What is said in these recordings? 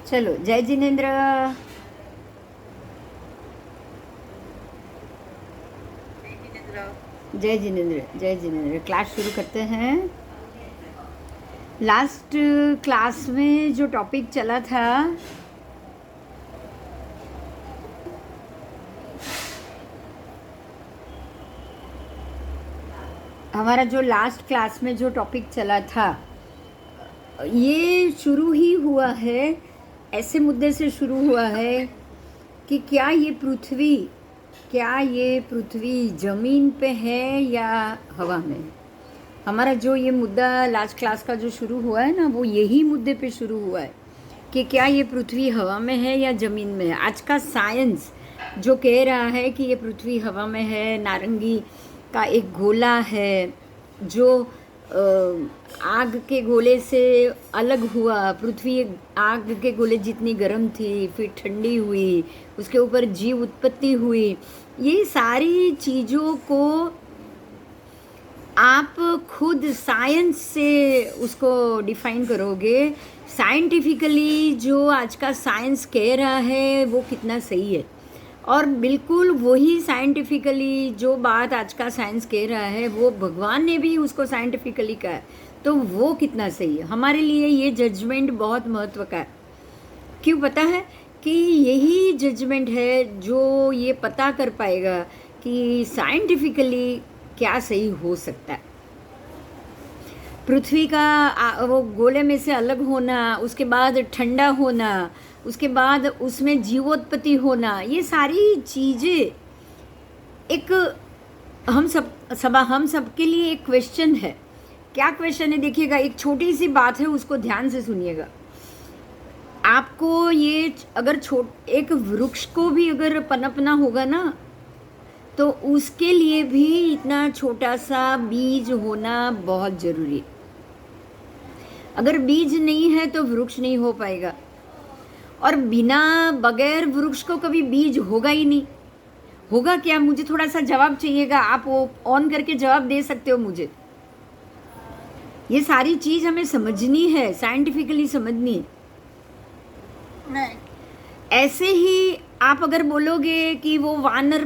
चलो जय जिनेन्द्र। जय जिनेन्द्र जय जिनेन्द्र। क्लास शुरू करते हैं। लास्ट क्लास में जो टॉपिक चला था हमारा, जो लास्ट क्लास में जो टॉपिक चला था, ये शुरू ही हुआ है, ऐसे मुद्दे से शुरू हुआ है कि क्या ये पृथ्वी ज़मीन पे है या हवा में। हमारा जो ये मुद्दा लास्ट क्लास का जो शुरू हुआ है ना, वो यही मुद्दे पे शुरू हुआ है कि क्या ये पृथ्वी हवा में है या ज़मीन में है। आज का साइंस जो कह रहा है कि ये पृथ्वी हवा में है, नारंगी का एक गोला है जो आग के गोले से अलग हुआ। पृथ्वी आग के गोले जितनी गर्म थी, फिर ठंडी हुई, उसके ऊपर जीव उत्पत्ति हुई। ये सारी चीज़ों को आप खुद साइंस से उसको डिफाइन करोगे। साइंटिफिकली जो आज का साइंस कह रहा है वो कितना सही है, और बिल्कुल वही साइंटिफिकली जो बात आज का साइंस कह रहा है वो भगवान ने भी उसको साइंटिफिकली कहा है, तो वो कितना सही है। हमारे लिए ये जजमेंट बहुत महत्व का है। क्यों पता है कि यही जजमेंट है जो ये पता कर पाएगा कि साइंटिफिकली क्या सही हो सकता है। पृथ्वी का वो गोले में से अलग होना, उसके बाद ठंडा होना, उसके बाद उसमें जीवोत्पत्ति होना, ये सारी चीज़ें एक हम सबके लिए एक क्वेश्चन है। क्या क्वेश्चन है देखिएगा, एक छोटी सी बात है, उसको ध्यान से सुनिएगा। आपको ये अगर एक वृक्ष को भी अगर पनपना होगा ना, तो उसके लिए भी इतना छोटा सा बीज होना बहुत ज़रूरी है। अगर बीज नहीं है तो वृक्ष नहीं हो पाएगा, और बगैर वृक्ष को कभी बीज होगा ही नहीं। होगा क्या? मुझे थोड़ा सा जवाब चाहिएगा। आप वो ऑन करके जवाब दे सकते हो मुझे। ये सारी चीज हमें समझनी है, साइंटिफिकली समझनी है। नहीं, ऐसे ही आप अगर बोलोगे कि वो वानर,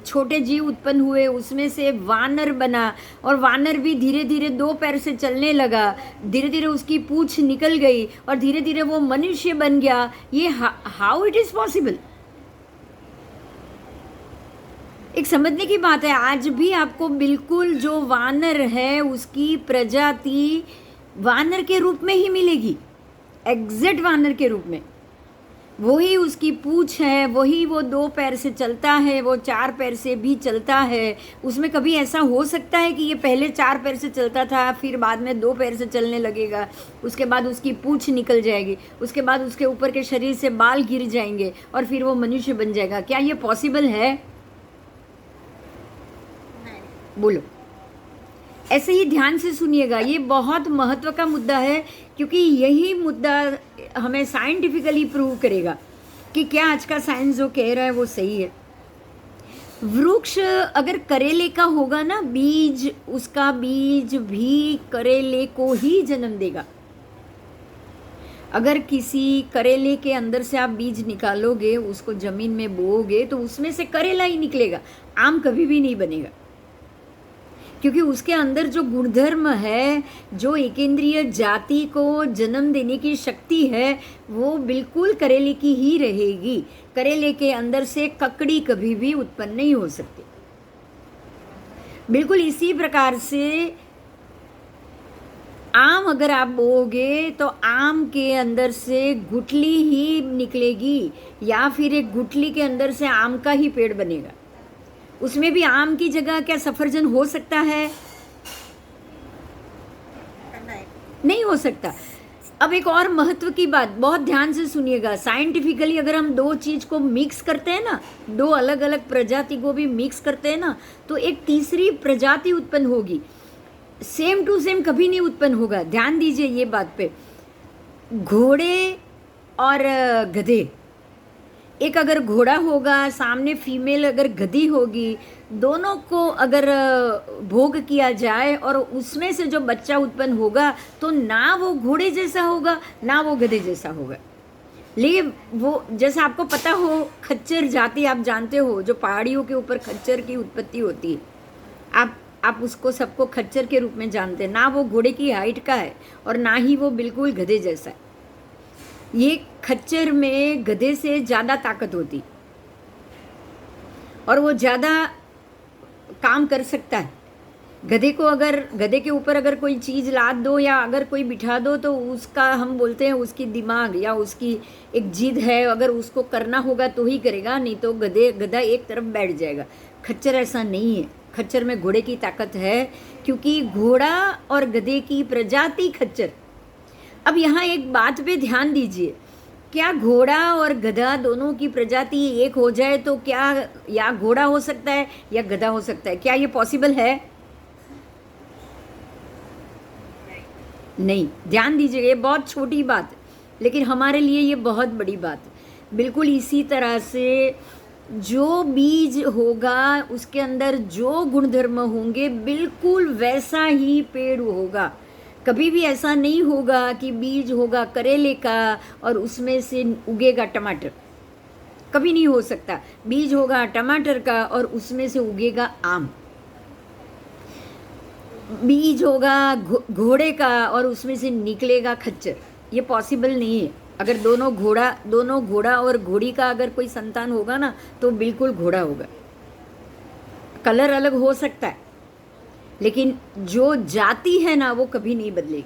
छोटे जीव उत्पन्न हुए, उसमें से वानर बना, और वानर भी धीरे धीरे 2 पैर से चलने लगा, धीरे धीरे उसकी पूंछ निकल गई और धीरे धीरे वो मनुष्य बन गया, ये हाउ इट इज पॉसिबल? एक समझने की बात है। आज भी आपको बिल्कुल जो वानर है उसकी प्रजाति वानर के रूप में ही मिलेगी, एग्जैक्ट वानर के रूप में। वही उसकी पूंछ है, वही वो 2 पैर से चलता है, वो 4 पैर से भी चलता है। उसमें कभी ऐसा हो सकता है कि ये पहले 4 पैर से चलता था, फिर बाद में 2 पैर से चलने लगेगा, उसके बाद उसकी पूंछ निकल जाएगी, उसके बाद उसके ऊपर के शरीर से बाल गिर जाएंगे और फिर वो मनुष्य बन जाएगा? क्या ये पॉसिबल है? बोलो। ऐसे ही ध्यान से सुनिएगा, ये बहुत महत्व का मुद्दा है, क्योंकि यही मुद्दा हमें साइंटिफिकली प्रूव करेगा कि क्या आज का साइंस जो कह रहा है वो सही है। वृक्ष अगर करेले का होगा ना बीज, उसका बीज भी करेले को ही जन्म देगा। अगर किसी करेले के अंदर से आप बीज निकालोगे, उसको जमीन में बोओगे, तो उसमें से करेला ही निकलेगा, आम कभी भी नहीं बनेगा। क्योंकि उसके अंदर जो गुणधर्म है, जो एकेंद्रीय जाति को जन्म देने की शक्ति है, वो बिल्कुल करेले की ही रहेगी। करेले के अंदर से ककड़ी कभी भी उत्पन्न नहीं हो सकती। बिल्कुल इसी प्रकार से आम अगर आप बोओगे तो आम के अंदर से गुठली ही निकलेगी, या फिर एक गुठली के अंदर से आम का ही पेड़ बनेगा। उसमें भी आम की जगह क्या सफरजन हो सकता है? नहीं हो सकता। अब एक और महत्व की बात, बहुत ध्यान से सुनिएगा। साइंटिफिकली अगर हम 2 चीज को मिक्स करते हैं ना, 2 अलग अलग प्रजाति को भी मिक्स करते हैं ना, तो एक तीसरी प्रजाति उत्पन्न होगी। सेम टू सेम कभी नहीं उत्पन्न होगा। ध्यान दीजिए ये बात पे। घोड़े और गधे, एक अगर घोड़ा होगा, सामने फीमेल अगर गधी होगी, दोनों को अगर भोग किया जाए और उसमें से जो बच्चा उत्पन्न होगा, तो ना वो घोड़े जैसा होगा ना वो गधे जैसा होगा। लेकिन वो जैसा आपको पता हो, खच्चर जाति आप जानते हो, जो पहाड़ियों के ऊपर खच्चर की उत्पत्ति होती है, आप उसको सबको खच्चर के रूप में जानते हैं। ना वो घोड़े की हाइट का है और ना ही वो बिल्कुल गधे जैसा है। ये खच्चर में गधे से ज़्यादा ताकत होती और वो ज़्यादा काम कर सकता है। गधे के ऊपर अगर कोई चीज़ लाद दो या अगर कोई बिठा दो तो उसका हम बोलते हैं उसकी दिमाग या उसकी एक जिद है, अगर उसको करना होगा तो ही करेगा, नहीं तो गधा एक तरफ बैठ जाएगा। खच्चर ऐसा नहीं है। खच्चर में घोड़े की ताकत है, क्योंकि घोड़ा और गधे की प्रजाति खच्चर। अब यहाँ एक बात पे ध्यान दीजिए, क्या घोड़ा और गधा दोनों की प्रजाति एक हो जाए तो क्या या घोड़ा हो सकता है या गधा हो सकता है? क्या ये पॉसिबल है? नहीं। ध्यान दीजिएगा, ये बहुत छोटी बात है, लेकिन हमारे लिए ये बहुत बड़ी बात है। बिल्कुल इसी तरह से जो बीज होगा उसके अंदर जो गुणधर्म होंगे बिल्कुल वैसा ही पेड़ होगा। कभी भी ऐसा नहीं होगा कि बीज होगा करेले का और उसमें से उगेगा टमाटर, कभी नहीं हो सकता। बीज होगा टमाटर का और उसमें से उगेगा आम। बीज होगा घोड़े का और उसमें से निकलेगा खच्चर। ये पॉसिबल नहीं है। अगर दोनों घोड़ा और घोड़ी का अगर कोई संतान होगा ना तो बिल्कुल घोड़ा होगा। कलर अलग हो सकता है, लेकिन जो जाति है ना वो कभी नहीं बदलेगी।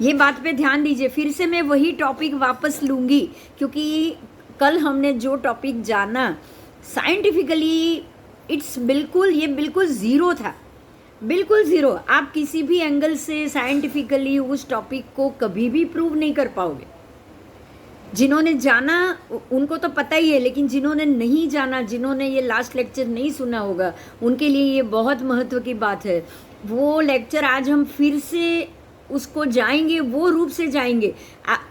ये बात पे ध्यान दीजिए। फिर से मैं वही टॉपिक वापस लूँगी, क्योंकि कल हमने जो टॉपिक जाना साइंटिफिकली ये बिल्कुल ज़ीरो था, बिल्कुल ज़ीरो। आप किसी भी एंगल से साइंटिफिकली उस टॉपिक को कभी भी प्रूव नहीं कर पाओगे। जिन्होंने जाना उनको तो पता ही है, लेकिन जिन्होंने नहीं जाना, जिन्होंने ये लास्ट लेक्चर नहीं सुना होगा, उनके लिए ये बहुत महत्व की बात है। वो लेक्चर आज हम फिर से उसको जाएंगे, वो रूप से जाएंगे।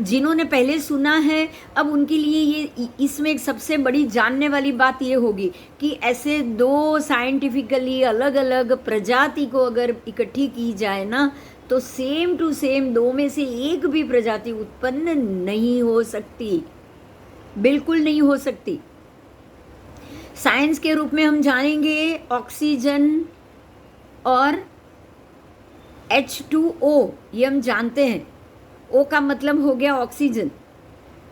जिन्होंने पहले सुना है, अब उनके लिए ये इसमें एक सबसे बड़ी जानने वाली बात ये होगी कि ऐसे दो साइंटिफिकली अलग अलग प्रजाति को अगर इकट्ठी की जाए ना तो सेम टू सेम दो में से एक भी प्रजाति उत्पन्न नहीं हो सकती, बिल्कुल नहीं हो सकती। साइंस के रूप में हम जानेंगे ऑक्सीजन और H2O, ये हम जानते हैं। O का मतलब हो गया ऑक्सीजन,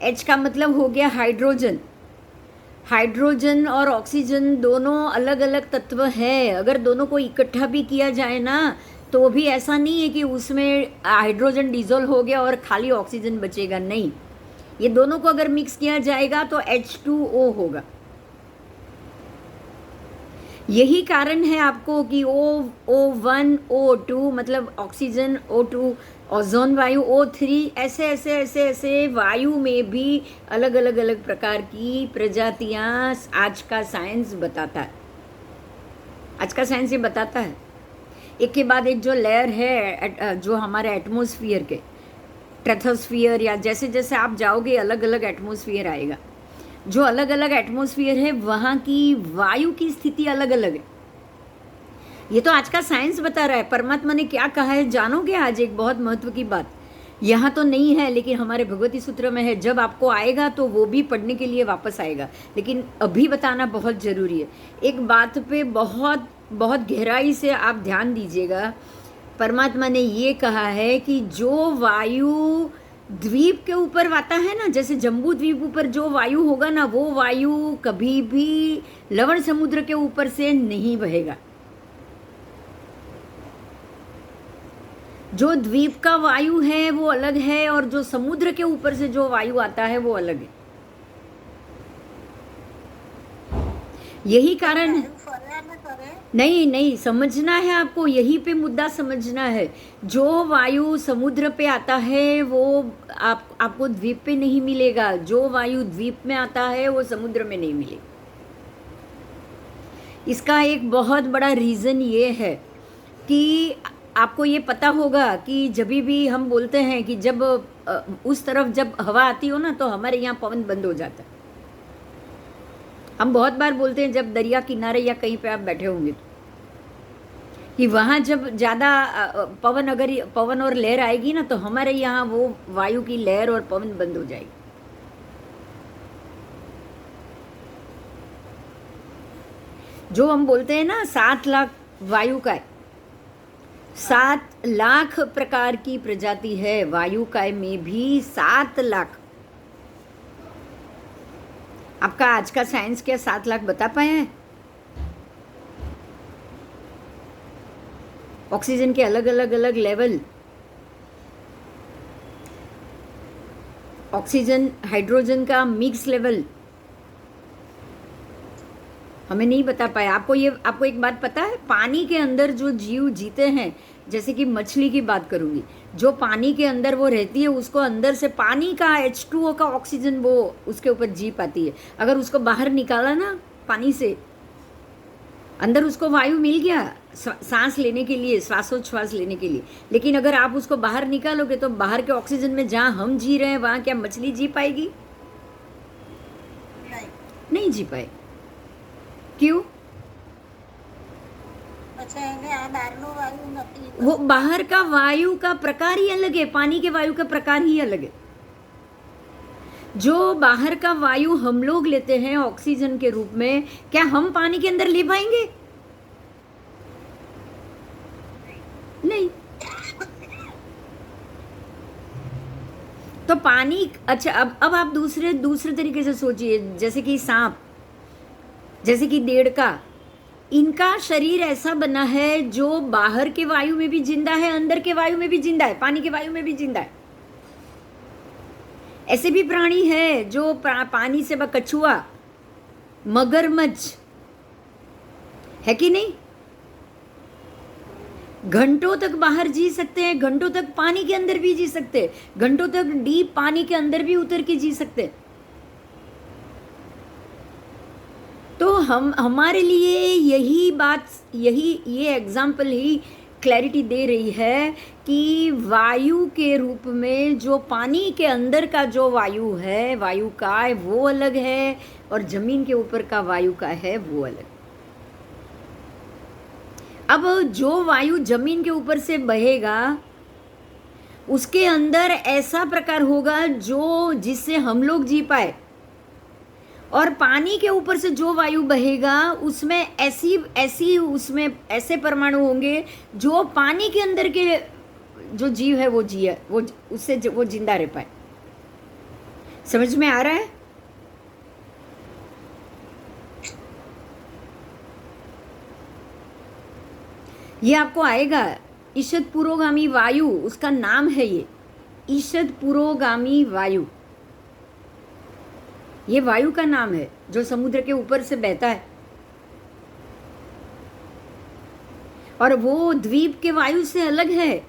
H का मतलब हो गया हाइड्रोजन। हाइड्रोजन और ऑक्सीजन दोनों अलग अलग तत्व है। अगर दोनों को इकट्ठा भी किया जाए ना तो भी ऐसा नहीं है कि उसमें हाइड्रोजन डिजोल्व हो गया और खाली ऑक्सीजन बचेगा, नहीं। ये दोनों को अगर मिक्स किया जाएगा तो H2O होगा। यही कारण है आपको कि O1 O2 मतलब ऑक्सीजन, O2 ओजोन वायु, O3 ऐसे वायु में भी अलग अलग प्रकार की प्रजातियां आज का साइंस बताता है। आज का साइंस ये बताता है एक के बाद एक जो लेयर है जो हमारे एटमॉस्फेयर के, ट्रेथोस्फियर या जैसे जैसे आप जाओगे अलग अलग एटमॉस्फेयर आएगा। जो अलग अलग एटमॉस्फेयर है वहाँ की वायु की स्थिति अलग अलग है। ये तो आज का साइंस बता रहा है। परमात्मा ने क्या कहा है जानोगे आज? एक बहुत महत्व की बात यहाँ तो नहीं है, लेकिन हमारे भगवती सूत्र में है। जब आपको आएगा तो वो भी पढ़ने के लिए वापस आएगा, लेकिन अभी बताना बहुत ज़रूरी है। एक बात पे बहुत बहुत गहराई से आप ध्यान दीजिएगा। परमात्मा ने ये कहा है कि जो वायु द्वीप के ऊपर आता है ना, जैसे जम्बू द्वीप ऊपर जो वायु होगा ना, वो वायु कभी भी लवण समुद्र के ऊपर से नहीं बहेगा। जो द्वीप का वायु है वो अलग है और जो समुद्र के ऊपर से जो वायु आता है वो अलग है। यही कारण है। नहीं समझना है आपको, यहीं पे मुद्दा समझना है। जो वायु समुद्र पे आता है वो आपको द्वीप पे नहीं मिलेगा। जो वायु द्वीप में आता है वो समुद्र में नहीं मिलेगा। इसका एक बहुत बड़ा रीज़न ये है कि आपको ये पता होगा कि जब भी हम बोलते हैं कि जब उस तरफ जब हवा आती हो ना तो हमारे यहाँ पवन बंद हो जाता है। हम बहुत बार बोलते हैं जब दरिया किनारे या कहीं पे आप बैठे होंगे तो कि वहाँ जब ज़्यादा पवन, अगर पवन और लहर आएगी ना, तो हमारे यहाँ वो वायु की लहर और पवन बंद हो जाएगी। जो हम बोलते हैं ना 7 लाख वायु का है, 7 लाख प्रकार की प्रजाति है वायु काय में भी 7 लाख। आपका आज का साइंस क्या 7 लाख बता पाए हैं? ऑक्सीजन के अलग अलग अलग लेवल, ऑक्सीजन हाइड्रोजन का मिक्स लेवल हमें नहीं बता पाए। आपको एक बात पता है, पानी के अंदर जो जीव जीते हैं, जैसे कि मछली की बात करूंगी, जो पानी के अंदर वो रहती है, उसको अंदर से पानी का H2O का ऑक्सीजन वो उसके ऊपर जी पाती है। अगर उसको बाहर निकाला ना पानी से, अंदर उसको वायु मिल गया सांस लेने के लिए, श्वासोच्छ्वास लेने के लिए, लेकिन अगर आप उसको बाहर निकालोगे तो बाहर के ऑक्सीजन में जहाँ हम जी रहे हैं वहाँ क्या मछली जी पाएगी? नहीं जी पाए। क्यों? वो बाहर का वायु का प्रकार ही अलग है, पानी के वायु का प्रकार ही अलग है। जो बाहर का वायु हम लोग लेते हैं ऑक्सीजन के रूप में, क्या हम पानी के अंदर ले पाएंगे? नहीं। तो पानी, अच्छा अब आप दूसरे तरीके से सोचिए, जैसे कि सांप, जैसे कि देड़का, इनका शरीर ऐसा बना है जो बाहर के वायु में भी जिंदा है, अंदर के वायु में भी जिंदा है, पानी के वायु में भी जिंदा है। ऐसे भी प्राणी है जो पानी से, कछुआ, मगरमच्छ, है कि नहीं? घंटों तक बाहर जी सकते हैं, घंटों तक पानी के अंदर भी जी सकते हैं, घंटों तक डीप पानी के अंदर भी उतर के जी सकते हैं। तो हमारे लिए यही बात, ये एग्जाम्पल ही क्लैरिटी दे रही है कि वायु के रूप में जो पानी के अंदर का जो वायु है, वायु का है वो अलग है, और जमीन के ऊपर का वायु का है वो अलग। अब जो वायु जमीन के ऊपर से बहेगा उसके अंदर ऐसा प्रकार होगा जो जिससे हम लोग जी पाए, और पानी के ऊपर से जो वायु बहेगा उसमें उसमें ऐसे परमाणु होंगे जो पानी के अंदर के जो जीव है वो उससे वो जिंदा रह पाए। समझ में आ रहा है? ये आपको आएगा ईशद पुरोगामी वायु, उसका नाम है ये ईशद पुरोगामी वायु। ये वायु का नाम है जो समुद्र के ऊपर से बहता है, और वो द्वीप के वायु से अलग है।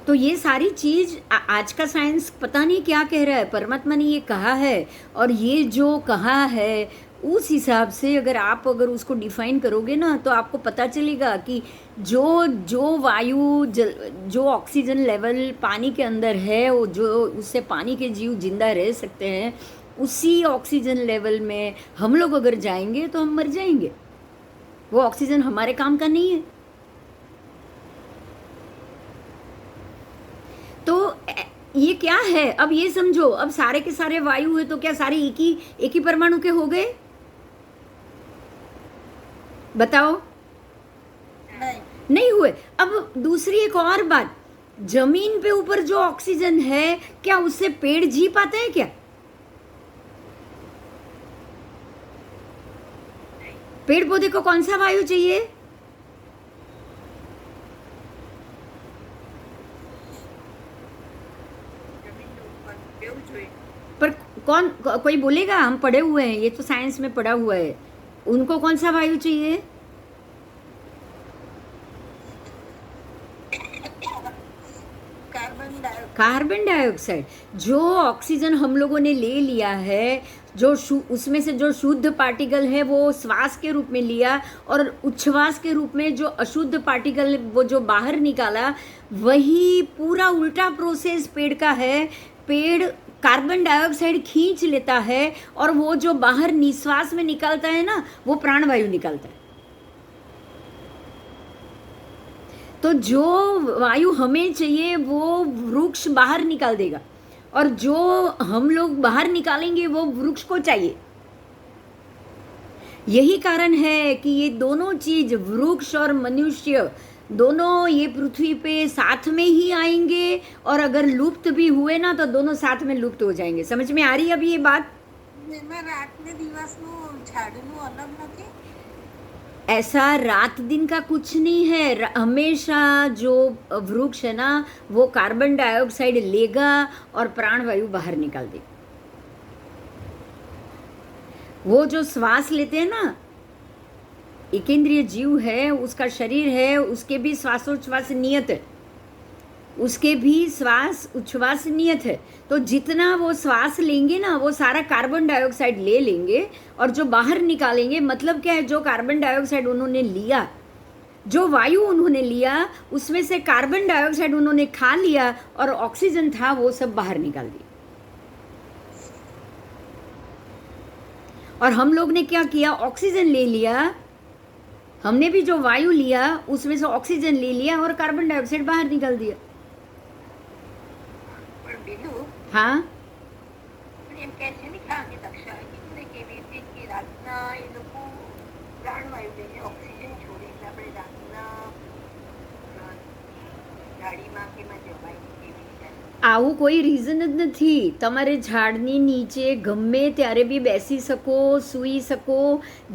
तो ये सारी चीज आज का साइंस पता नहीं क्या कह रहा है, परमात्मा ने ये कहा है, और ये जो कहा है उस हिसाब से अगर उसको डिफाइन करोगे ना, तो आपको पता चलेगा कि जो वायु जो ऑक्सीजन लेवल पानी के अंदर है, वो जो उससे पानी के जीव जिंदा रह सकते हैं, उसी ऑक्सीजन लेवल में हम लोग अगर जाएंगे तो हम मर जाएंगे। वो ऑक्सीजन हमारे काम का नहीं है। तो ये क्या है? अब ये समझो, अब सारे के सारे वायु है तो क्या सारे एक ही परमाणु के हो गए? बताओ। नहीं हुए। अब दूसरी एक और बात, जमीन पे ऊपर जो ऑक्सीजन है, क्या उससे पेड़ जी पाते हैं क्या? पेड़ पौधे को कौन सा वायु चाहिए? पर कोई बोलेगा, हम पढ़े हुए हैं, ये तो साइंस में पढ़ा हुआ है, उनको कौन सा वायु चाहिए? Carbon dioxide. जो ऑक्सीजन हम लोगों ने ले लिया है, जो उसमें से जो शुद्ध पार्टिकल है वो श्वास के रूप में लिया, और उच्छ्वास के रूप में जो अशुद्ध पार्टिकल वो जो बाहर निकाला, वही पूरा उल्टा प्रोसेस पेड़ का है। पेड़ कार्बन डाइऑक्साइड खींच लेता है और वो जो बाहर निश्वास में निकलता है ना, वो प्राणवायु निकलता है। तो जो वायु हमें चाहिए वो वृक्ष बाहर निकाल देगा, और जो हम लोग बाहर निकालेंगे वो वृक्ष को चाहिए। यही कारण है कि ये दोनों चीज, वृक्ष और मनुष्य, दोनों ये पृथ्वी पे साथ में ही आएंगे, और अगर लुप्त भी हुए ना तो दोनों साथ में लुप्त हो जाएंगे। समझ में आ रही है अभी ये बात? रात ने दिवसનું ઝાડનું અલગ નથી? ऐसा रात दिन का कुछ नहीं है। हमेशा जो वृक्ष है ना, वो कार्बन डाइऑक्साइड लेगा और प्राणवायु बाहर निकाल देगा। वो जो श्वास लेते हैं ना, एकेंद्रीय जीव है, उसका शरीर है, उसके भी श्वासोच्छ्वास नियत है, उसके भी श्वास उच्छ्वास नियत है। तो जितना वो श्वास लेंगे ना, वो सारा कार्बन डाइऑक्साइड ले लेंगे, और जो बाहर निकालेंगे, मतलब क्या है, जो कार्बन डाइऑक्साइड उन्होंने लिया, जो वायु उन्होंने लिया, उसमें से कार्बन डाइऑक्साइड उन्होंने खा लिया और ऑक्सीजन था वो सब बाहर निकाल दिया। और हम लोग ने क्या किया, ऑक्सीजन ले लिया, हमने भी जो वायु लिया उसमें से ऑक्सीजन ले लिया और कार्बन डाइऑक्साइड बाहर निकाल दिया। हाँ, એમ કહે છે ને કે આની દક્ષા એટલે કેવી રીતે કે રાતના એ લોકો પ્રાણવાયુ લઈને ઓક્સિજન છોડે, એટલે આપણે રાતના ગાડીમાં કે એમાં જવાય કેવી રીતે? આવું કોઈ રીઝન જ નથી। તમારે ઝાડની નીચે ગમે ત્યારે બી બેસી શકો, સૂઈ શકો,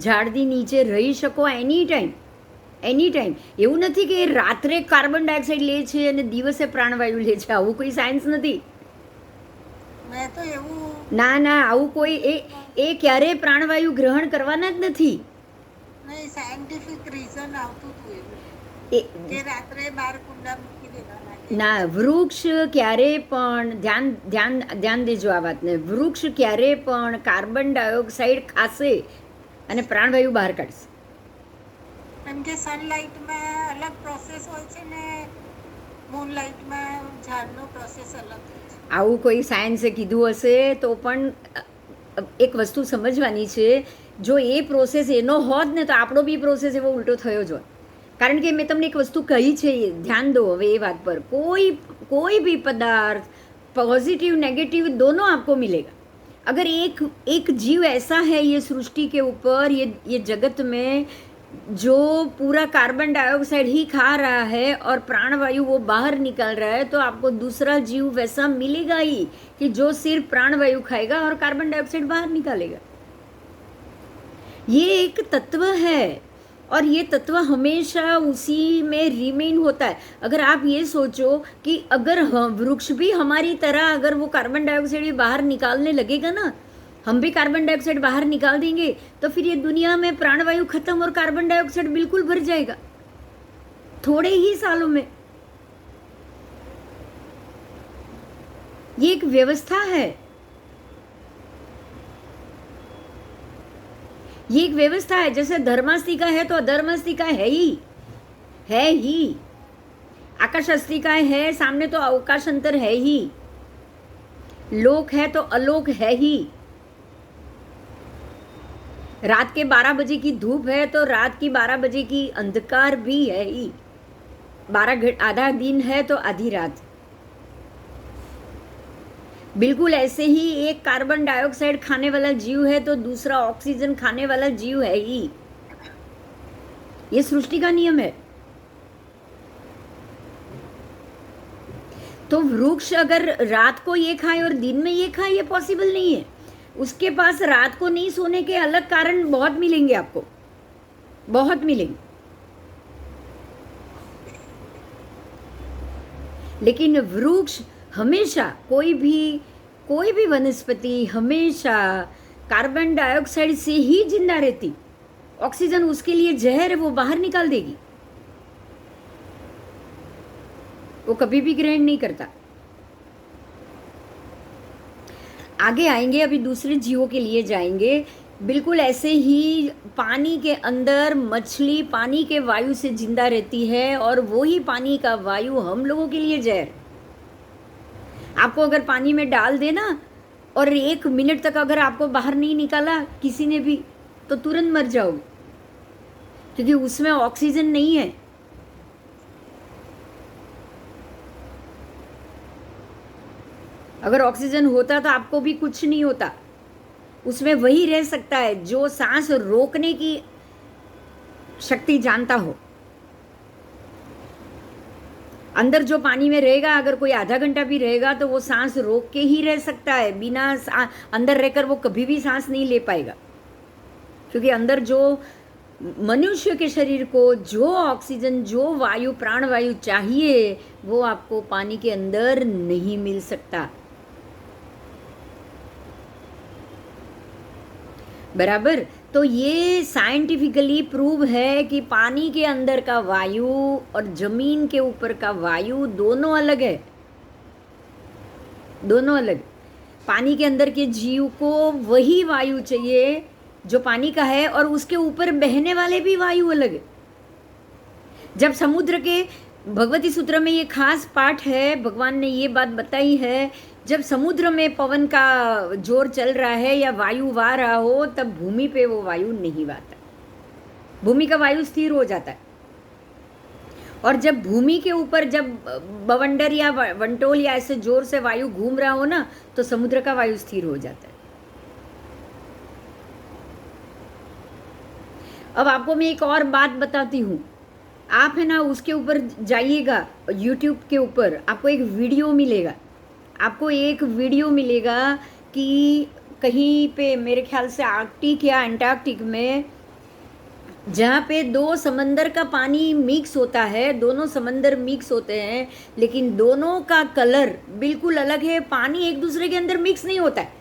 ઝાડની નીચે રહી શકો એની ટાઈમ, એની ટાઈમ। એવું નથી કે રાત્રે કાર્બન ડાયોક્સાઇડ લે છે અને દિવસે પ્રાણવાયુ લે છે, આવું કોઈ સાયન્સ નથી। મેં તો એવું ના ના, આવું કોઈ એ ક્યારેય પ્રાણવાયુ ગ્રહણ કરવાના જ નથી। નહીં, સાયન્ટિફિક રીઝન આવતું હતું એવું કે રાત્રે બાર કુંડા મૂકી દેવાના। ના, વૃક્ષ ક્યારેય પણ ધ્યાન દેજો આ વાતને, વૃક્ષ ક્યારેય પણ કાર્બન ડાયોક્સાઇડ ખાશે અને પ્રાણવાયુ બહાર કાઢશે। કેમ કે સનલાઇટમાં અલગ પ્રોસેસ હોય છે ને મૂનલાઇટમાં ઝાડનો પ્રોસેસ અલગ હોય છે। આવું કોઈ સાયન્સે કીધું હશે તો પણ એક વસ્તુ સમજવાની છે, જો એ પ્રોસેસ એનો હોત ને તો આપણો બી પ્રોસેસ એવો ઉલટો થયો જ હોત। કારણ કે મેં તમને એક વસ્તુ કહી છે, ધ્યાન દો હવે એ વાત पर, कोई भी पदार्थ पॉजिटिव नेगेटिव दोनों आपको मिलेगा। अगर एक जीव ऐसा है ये सृष्टि के ऊपर, ये जगत में, जो पूरा कार्बन डाइऑक्साइड ही खा रहा है और प्राणवायु वो बाहर निकल रहा है, तो आपको दूसरा जीव वैसा मिलेगा ही कि जो सिर्फ प्राणवायु खाएगा और कार्बन डाइऑक्साइड बाहर निकालेगा। ये एक तत्व है और ये तत्व हमेशा उसी में रिमेन होता है। अगर आप ये सोचो कि अगर वृक्ष भी हमारी तरह अगर वो कार्बन डाइऑक्साइड भी बाहर निकालने लगेगा ना, हम भी कार्बन डाइऑक्साइड बाहर निकाल देंगे, तो फिर ये दुनिया में प्राणवायु खत्म और कार्बन डाइऑक्साइड बिल्कुल भर जाएगा थोड़े ही सालों में। ये एक व्यवस्था है, ये एक व्यवस्था है। जैसे धर्मास्तिका है तो अधर्मास्तिका है ही। आकाश अस्तिका है, सामने तो अवकाश अंतर है ही। लोक है तो अलोक है ही। रात के 12 बजे की धूप है तो रात की 12 बजे की अंधकार भी है ही। 12 आधा दिन है तो आधी रात। बिल्कुल ऐसे ही एक कार्बन डाइऑक्साइड खाने वाला जीव है तो दूसरा ऑक्सीजन खाने वाला जीव है ही। ये सृष्टि का नियम है। तो वृक्ष अगर रात को ये खाए और दिन में ये खाए, ये पॉसिबल नहीं है। उसके पास रात को नहीं सोने के अलग कारण बहुत मिलेंगे, आपको बहुत मिलेंगे। लेकिन वृक्ष हमेशा, कोई भी वनस्पति हमेशा कार्बन डाइऑक्साइड से ही जिंदा रहती। ऑक्सीजन उसके लिए जहर है, वो बाहर निकाल देगी, वो कभी भी ग्रहण नहीं करता। आगे आएंगे, अभी दूसरे जीवों के लिए जाएंगे। बिल्कुल ऐसे ही पानी के अंदर मछली पानी के वायु से जिंदा रहती है और वो ही पानी का वायु हम लोगों के लिए जहर। आपको अगर पानी में डाल दे ना और 1 मिनट तक अगर आपको बाहर नहीं निकाला किसी ने भी, तो तुरंत मर जाओगे, क्योंकि उसमें ऑक्सीजन नहीं है। अगर ऑक्सीजन होता तो आपको भी कुछ नहीं होता। उसमें वही रह सकता है जो सांस रोकने की शक्ति जानता हो। अंदर जो पानी में रहेगा, अगर कोई आधा घंटा भी रहेगा तो वो सांस रोक के ही रह सकता है। बिना अंदर रहकर वो कभी भी सांस नहीं ले पाएगा, क्योंकि अंदर जो मनुष्य के शरीर को जो ऑक्सीजन, जो वायु, प्राणवायु चाहिए, वो आपको पानी के अंदर नहीं मिल सकता। बराबर। तो ये साइंटिफिकली प्रूव है कि पानी के अंदर का वायु और जमीन के ऊपर का वायु दोनों अलग है, दोनों अलग। पानी के अंदर के जीव को वही वायु चाहिए जो पानी का है, और उसके ऊपर बहने वाले भी वायु अलग है। जब समुद्र के भगवती सूत्र में ये खास पाठ है, भगवान ने ये बात बताई है, जब समुद्र में पवन का जोर चल रहा है या वायु वाह रहा हो, तब भूमि पे वो वायु नहीं वाता, भूमि का वायु स्थिर हो जाता है। और जब भूमि के ऊपर जब बवंडर या वंटोल या ऐसे जोर से वायु घूम रहा हो ना, तो समुद्र का वायु स्थिर हो जाता है। अब आपको मैं एक और बात बताती हूँ। आप है ना उसके ऊपर जाइएगा, यूट्यूब के ऊपर आपको एक वीडियो मिलेगा, आपको एक वीडियो मिलेगा कि कहीं पे मेरे ख्याल से आर्कटिक या अंटार्कटिक में, जहाँ पे 2 समंदर का पानी मिक्स होता है, दोनों समंदर मिक्स होते हैं, लेकिन दोनों का कलर बिल्कुल अलग है। पानी एक दूसरे के अंदर मिक्स नहीं होता है।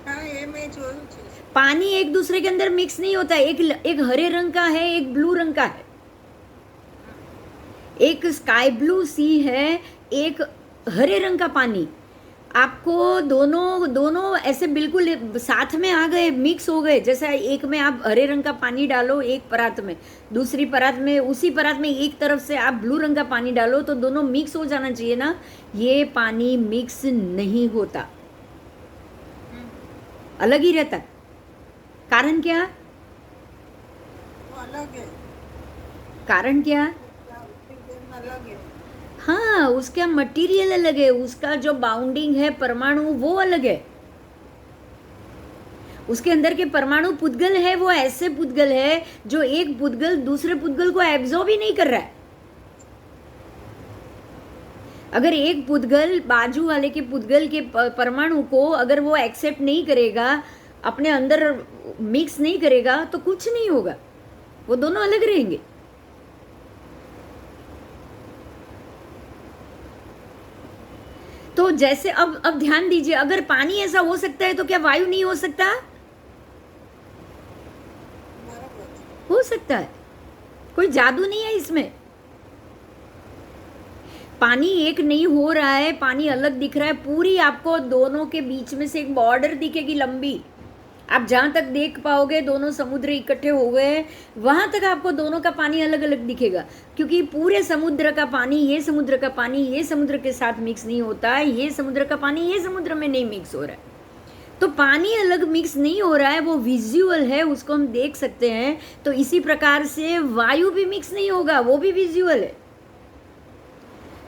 हाँ, ये मैं જોયું છે। पानी एक दूसरे के अंदर मिक्स नहीं होता है। एक हरे रंग का है, एक ब्लू रंग का है, एक स्काई ब्लू सी है, एक हरे रंग का पानी। आपको दोनों ऐसे बिल्कुल साथ में आ गए, मिक्स हो गए। जैसे एक में आप हरे रंग का पानी डालो एक परात में, दूसरी परात में, उसी परात में एक तरफ से आप ब्लू रंग का पानी डालो, तो दोनों मिक्स हो जाना चाहिए ना। ये पानी मिक्स नहीं होता, अलग ही रहता है। कारण क्या? वो अलग है, कारण क्या? ऑक्सीजन अलग है। हाँ, उसका मटेरियल अलग है, उसका जो बाउंडिंग है परमाणु वो अलग है। उसके अंदर के परमाणु पुद्गल है, वो ऐसे पुद्गल है जो एक पुद्गल दूसरे पुद्गल को एब्जॉर्ब ही नहीं कर रहा है। अगर एक पुद्गल बाजू वाले के पुद्गल के परमाणु को अगर वो एक्सेप्ट नहीं करेगा, अपने अंदर मिक्स नहीं करेगा, तो कुछ नहीं होगा, वो दोनों अलग रहेंगे। तो जैसे अब ध्यान दीजिए, अगर पानी ऐसा हो सकता है तो क्या वायु नहीं हो सकता? बराबर। हो सकता है, कोई जादू नहीं है इसमें। पानी एक नहीं हो रहा है, पानी अलग दिख रहा है, पूरी आपको दोनों के बीच में से एक बॉर्डर दिखेगी लंबी। आप जहाँ तक देख पाओगे दोनों समुद्र इकट्ठे हो गए, वहाँ तक आपको दोनों का पानी अलग अलग दिखेगा, क्योंकि पूरे समुद्र का पानी ये समुद्र का पानी ये समुद्र के साथ मिक्स नहीं होता है, ये समुद्र का पानी ये समुद्र में नहीं मिक्स हो रहा है। तो पानी अलग मिक्स नहीं हो रहा है, वो विजुअल है, उसको हम देख सकते हैं। तो इसी प्रकार से वायु भी मिक्स नहीं होगा, वो भी विजुअल है,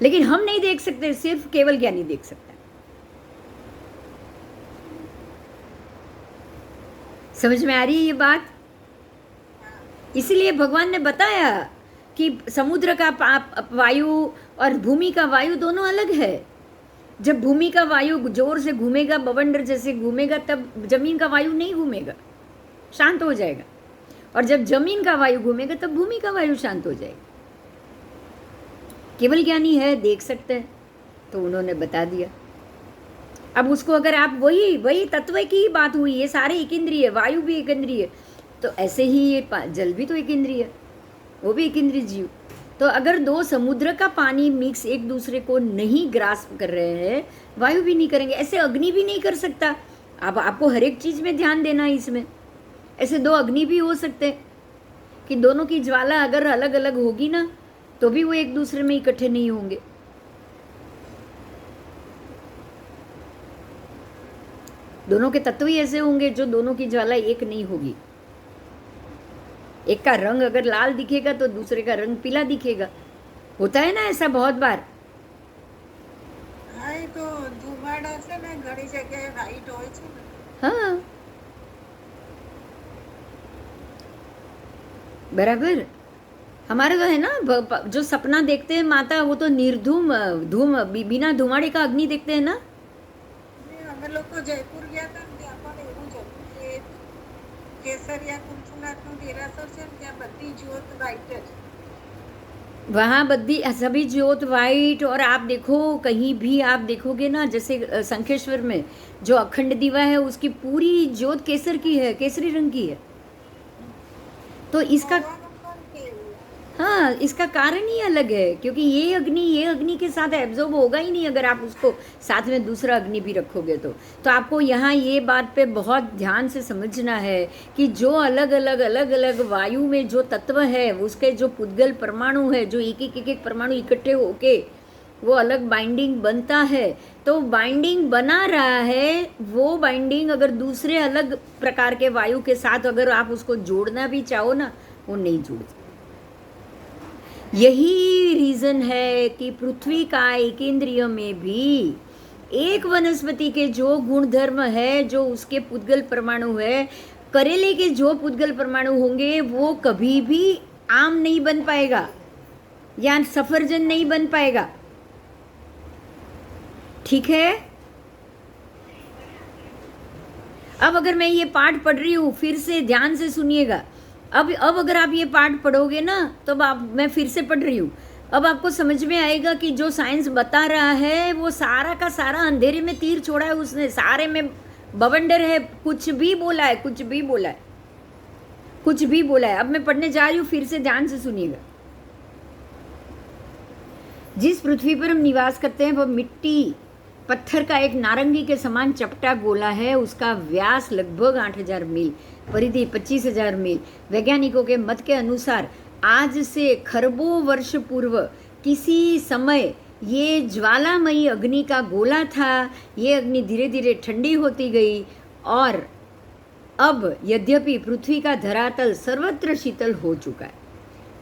लेकिन हम नहीं देख सकते, सिर्फ केवल ज्ञानी देख सकता है। समझ में आ रही है ये बात? इसीलिए भगवान ने बताया कि समुद्र का वायु और भूमि का वायु दोनों अलग है। जब भूमि का वायु जोर से घूमेगा, बवंडर जैसे घूमेगा, तब जमीन का वायु नहीं घूमेगा, शांत हो जाएगा। और जब जमीन का वायु घूमेगा, तब भूमि का वायु शांत हो जाएगा। केवल ज्ञानी है, देख सकते हैं, तो उन्होंने बता दिया। अब उसको अगर आप वही तत्व की ही बात हुई, ये सारे एक इंद्रिय, वायु भी एक इंद्रिय, तो ऐसे ही ये जल भी तो एक इंद्रिय, वो भी एक इंद्रिय जीव। तो अगर 2 समुद्र का पानी मिक्स एक दूसरे को नहीं ग्रास्प कर रहे हैं, वायु भी नहीं करेंगे, ऐसे अग्नि भी नहीं कर सकता। अब आपको हर एक चीज़ में ध्यान देना है इसमें। ऐसे 2 अग्नि भी हो सकते कि दोनों की ज्वाला अगर अलग अलग होगी ना, तो भी वो एक दूसरे में इकट्ठे नहीं होंगे। दोनों के तत्व ही ऐसे होंगे जो दोनों की ज्वाला एक नहीं होगी। एक का रंग अगर लाल दिखेगा तो दूसरे का रंग पीला दिखेगा। होता है ना ऐसा बहुत बार। હા એ તો ધુમાડા છે ને ઘણી જગ્યાએ વ્હાઈટ હોય છે ને. हाँ बराबर। हमारे तो है ना जो सपना देखते हैं माता, वो तो निर्धूम बिना धुमाड़े का अग्नि देखते हैं ना। ને અમે લોકો જયપુર ગયા હતા ને ત્યાં પણ એવું જ હતું કે કેસરિયા કુંચુનાથનું દેરાસર છે ને ત્યાં બધી જ્યોત વ્હાઈટ જ. वहाँ बद्दी सभी ज्योत वाइट। और आप देखो कहीं भी आप देखोगे ना, जैसे शंखेश्वर में जो अखंड दीवा है उसकी पूरी ज्योत केसर की है, केसरी रंग की है। तो इसका હવાનું પણ કેવું. हाँ, इसका कारण ही अलग है, क्योंकि ये अग्नि के साथ एब्जॉर्ब होगा ही नहीं अगर आप उसको साथ में दूसरा अग्नि भी रखोगे तो आपको यहाँ ये बात पे बहुत ध्यान से समझना है कि जो अलग अलग वायु में जो तत्व है उसके जो पुद्गल परमाणु है, जो एक परमाणु इकट्ठे होके वो अलग बाइंडिंग बनता है, तो बाइंडिंग बना रहा है वो बाइंडिंग अगर दूसरे अलग प्रकार के वायु के साथ अगर आप उसको जोड़ना भी चाहो ना, वो नहीं जुड़ सकता। यही रीजन है कि पृथ्वी का एकेंद्रिय में भी एक वनस्पति के जो गुण धर्म है, जो उसके पुद्गल परमाणु है, करेले के जो पुद्गल परमाणु होंगे वो कभी भी आम नहीं बन पाएगा या सफरजन नहीं बन पाएगा। ठीक है। अब अगर मैं ये पाठ पढ़ रही हूँ, फिर से ध्यान से सुनिएगा। अब अगर आप ये पाठ पढ़ोगे ना, तो मैं फिर से पढ़ रही हूँ, अब आपको समझ में आएगा कि जो साइंस बता रहा है वो सारा का सारा अंधेरे में तीर छोड़ा है उसने, सारे में बवंडर है, कुछ भी बोला है, कुछ भी बोला है, कुछ भी बोला है। अब मैं पढ़ने जा रही हूँ, फिर से ध्यान से सुनिएगा। जिस पृथ्वी पर हम निवास करते हैं वह मिट्टी पत्थर का एक नारंगी के समान चपटा गोला है। उसका व्यास लगभग 8000 मील, परिधि 25,000 मील। वैज्ञानिकों के मत के अनुसार आज से खरबों वर्ष पूर्व किसी समय ये ज्वालामयी अग्नि का गोला था। ये अग्नि धीरे धीरे ठंडी होती गई और अब यद्यपि पृथ्वी का धरातल सर्वत्र शीतल हो चुका है,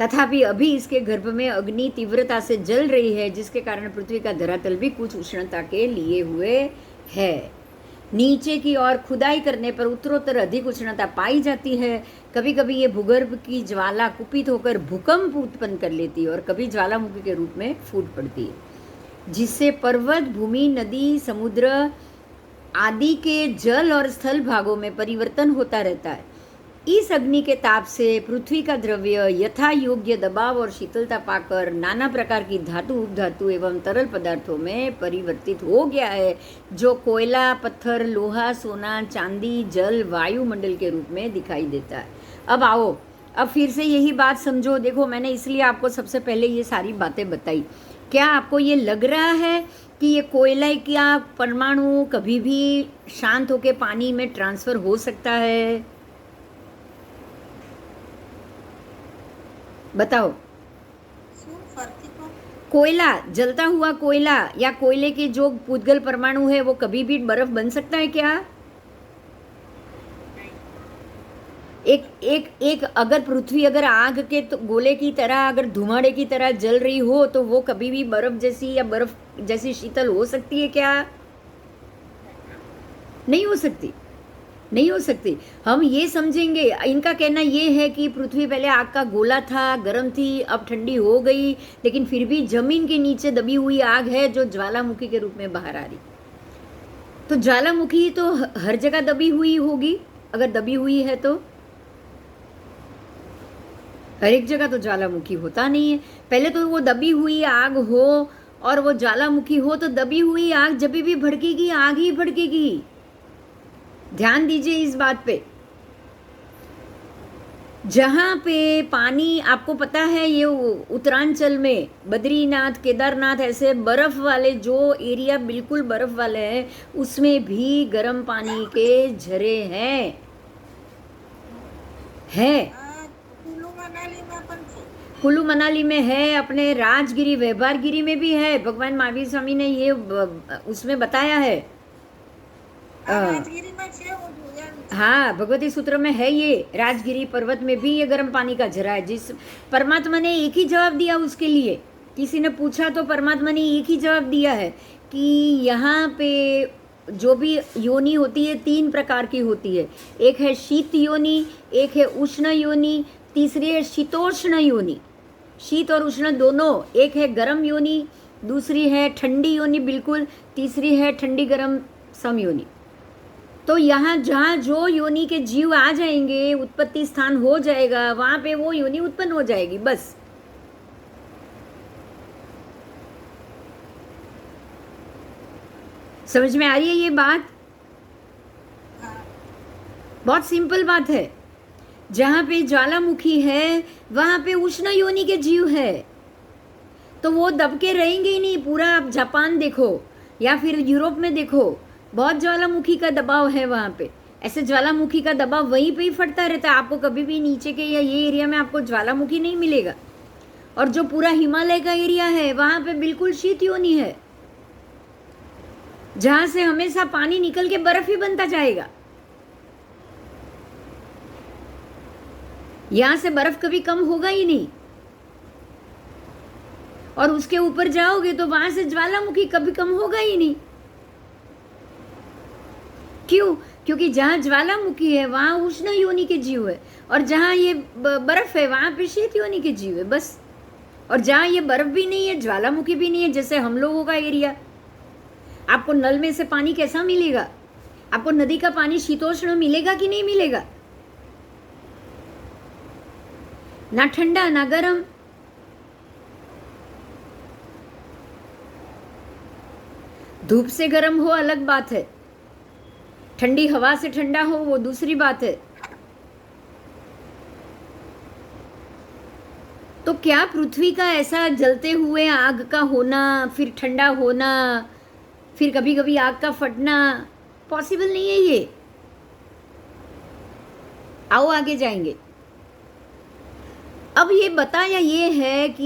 तथापि अभी इसके गर्भ में अग्नि तीव्रता से जल रही है, जिसके कारण पृथ्वी का धरातल भी कुछ उष्णता के लिए हुए है। नीचे की ओर खुदाई करने पर उत्तरोत्तर अधिक उष्णता पाई जाती है। कभी कभी ये भूगर्भ की ज्वाला कुपित होकर भूकंप उत्पन्न कर लेती है और कभी ज्वालामुखी के रूप में फूट पड़ती है, जिससे पर्वत, भूमि, नदी, समुद्र आदि के जल और स्थल भागों में परिवर्तन होता रहता है। इस अग्नि के ताप से पृथ्वी का द्रव्य यथा योग्य दबाव और शीतलता पाकर नाना प्रकार की धातु, उपधातु एवं तरल पदार्थों में परिवर्तित हो गया है, जो कोयला, पत्थर, लोहा, सोना, चांदी, जल, वायुमंडल के रूप में दिखाई देता है। अब आओ, अब फिर से यही बात समझो। देखो, मैंने इसलिए आपको सबसे पहले ये सारी बातें बताई। क्या आपको ये लग रहा है कि ये कोयला का परमाणु कभी भी शांत होकर पानी में ट्रांसफर हो सकता है? बताओ। कोयला, जलता हुआ कोयला या कोयले के जो पुद्गल परमाणु है वो कभी भी बर्फ बन सकता है क्या? एक अगर पृथ्वी अगर आग के तो गोले की तरह, अगर धुआंधे की तरह जल रही हो, तो वो कभी भी बर्फ जैसी या बर्फ जैसी शीतल हो सकती है क्या? नहीं हो सकती, नहीं हो सकती। हम ये समझेंगे, इनका कहना ये है कि पृथ्वी पहले आग का गोला था, गर्म थी, अब ठंडी हो गई, लेकिन फिर भी जमीन के नीचे दबी हुई आग है जो ज्वालामुखी के रूप में बाहर आ रही। तो ज्वालामुखी तो हर जगह दबी हुई होगी। अगर दबी हुई है तो हर एक जगह तो ज्वालामुखी होता नहीं है। पहले तो वो दबी हुई आग हो और वो ज्वालामुखी हो, तो दबी हुई आग जब भी भड़केगी, आग ही भड़केगी। ध्यान दीजिए इस बात पे। जहाँ पे पानी, आपको पता है ये उत्तरांचल में बद्रीनाथ, केदारनाथ, ऐसे बर्फ वाले जो एरिया बिल्कुल बर्फ वाले हैं, उसमें भी गर्म पानी के झरे हैं। कुल्लू मनाली में है, अपने राजगिरी, व्यवहारगिरी में भी है। भगवान महावीर स्वामी ने ये उसमें बताया है। આ રાજગીરીમાં છે હું જોયા નથી. हाँ, भगवती सूत्र में है ये, राजगिरी पर्वत में भी ये गर्म पानी का झरा है। जिस परमात्मा ने एक ही जवाब दिया उसके लिए, किसी ने पूछा तो परमात्मा ने एक ही जवाब दिया है कि यहाँ पे जो भी योनि होती है 3 प्रकार की होती है। एक है शीत योनि, एक है उष्ण योनि, तीसरी है शीतोष्ण योनि। शीत और उष्ण दोनों, एक है गर्म योनि, दूसरी है ठंडी योनि बिल्कुल, तीसरी है ठंडी गर्म सम योनि। तो यहाँ जहाँ जो योनि के जीव आ जाएंगे, उत्पत्ति स्थान हो जाएगा, वहाँ पे वो योनि उत्पन्न हो जाएगी बस। समझ में आ रही है ये बात? बहुत सिंपल बात है। जहाँ पे ज्वालामुखी है वहाँ पे उष्ण योनि के जीव है, तो वो दब के रहेंगे ही नहीं। पूरा आप जापान देखो या फिर यूरोप में देखो, बहुत ज्वालामुखी का दबाव है वहाँ पे। ऐसे ज्वालामुखी का दबाव वहीं पे ही फटता रहता है। आपको कभी भी नीचे के या ये एरिया में आपको ज्वालामुखी नहीं मिलेगा। और जो पूरा हिमालय का एरिया है वहाँ पे बिल्कुल शीत योनि है, जहाँ से हमेशा पानी निकल के बर्फ ही बनता जाएगा। यहाँ से बर्फ कभी कम होगा ही नहीं। और उसके ऊपर जाओगे तो वहां से ज्वालामुखी कभी कम होगा ही नहीं। क्यों? क्योंकि जहाँ ज्वालामुखी है वहाँ उष्ण योनि के जीव है, और जहाँ ये बर्फ है वहाँ पे शीत योनि के जीव है बस। और जहाँ ये बर्फ भी नहीं है, ज्वालामुखी भी नहीं है, जैसे हम लोगों का एरिया, आपको नल में से पानी कैसा मिलेगा? आपको नदी का पानी शीतोष्ण मिलेगा कि नहीं मिलेगा? ना ठंडा ना गर्म। धूप से गर्म हो अलग बात है, ठंडी हवा से ठंडा हो वो दूसरी बात है। तो क्या पृथ्वी का ऐसा जलते हुए आग का होना, फिर ठंडा होना, फिर कभी कभी आग का फटना पॉसिबल नहीं है ये। आओ आगे जाएंगे। अब ये बताया ये है कि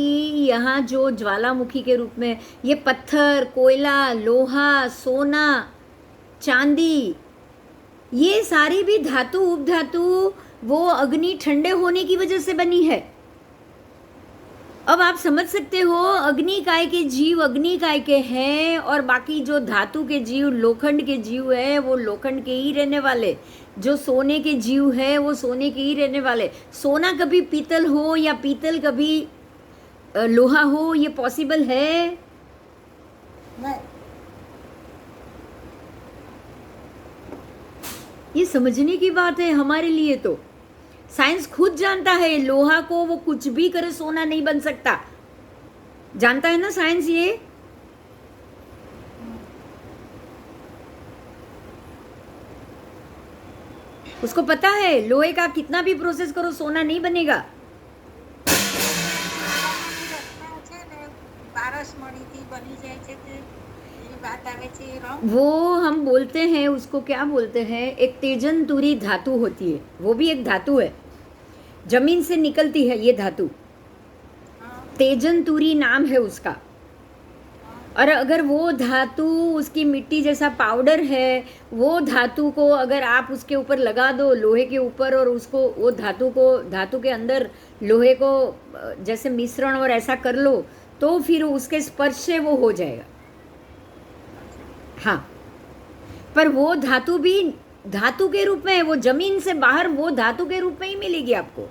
यहाँ जो ज्वालामुखी के रूप में ये पत्थर, कोयला, लोहा, सोना, चांदी, ये सारी भी धातु उपधातु वो अग्नि ठंडे होने की वजह से बनी है। अब आप समझ सकते हो अग्नि काय के जीव अग्नि काय के हैं, और बाकी जो धातु के जीव, लोखंड के जीव है वो लोखंड के ही रहने वाले, जो सोने के जीव है वो सोने के ही रहने वाले। सोना कभी पीतल हो या पीतल कभी लोहा हो, ये पॉसिबल है? नहीं। ये समझने की बात है हमारे लिए। तो साइंस खुद जानता है लोहा को वो कुछ भी करे सोना नहीं बन सकता, जानता है ना साइंस ये। उसको पता है लोहे का कितना भी प्रोसेस करो सोना नहीं बनेगा। पारस मणि थी बनी जाए छे ते एवी बात आवे छे रंग। वो हम बोलते हैं उसको क्या बोलते हैं, एक तेजन तुरी धातु होती है, वो भी एक धातु है, जमीन से निकलती है ये धातु, तेजन तुरी नाम है उसका। और अगर वो धातु उसकी मिट्टी जैसा पाउडर है, वो धातु को अगर आप उसके ऊपर लगा दो लोहे के ऊपर, और उसको वो धातु के अंदर लोहे को जैसे मिश्रण और ऐसा कर लो, तो फिर उसके स्पर्श से वो हो जाएगा। हाँ, पर वो धातु भी धातु के रूप में है, वो जमीन से बाहर वो धातु के रूप में ही मिलेगी आपको,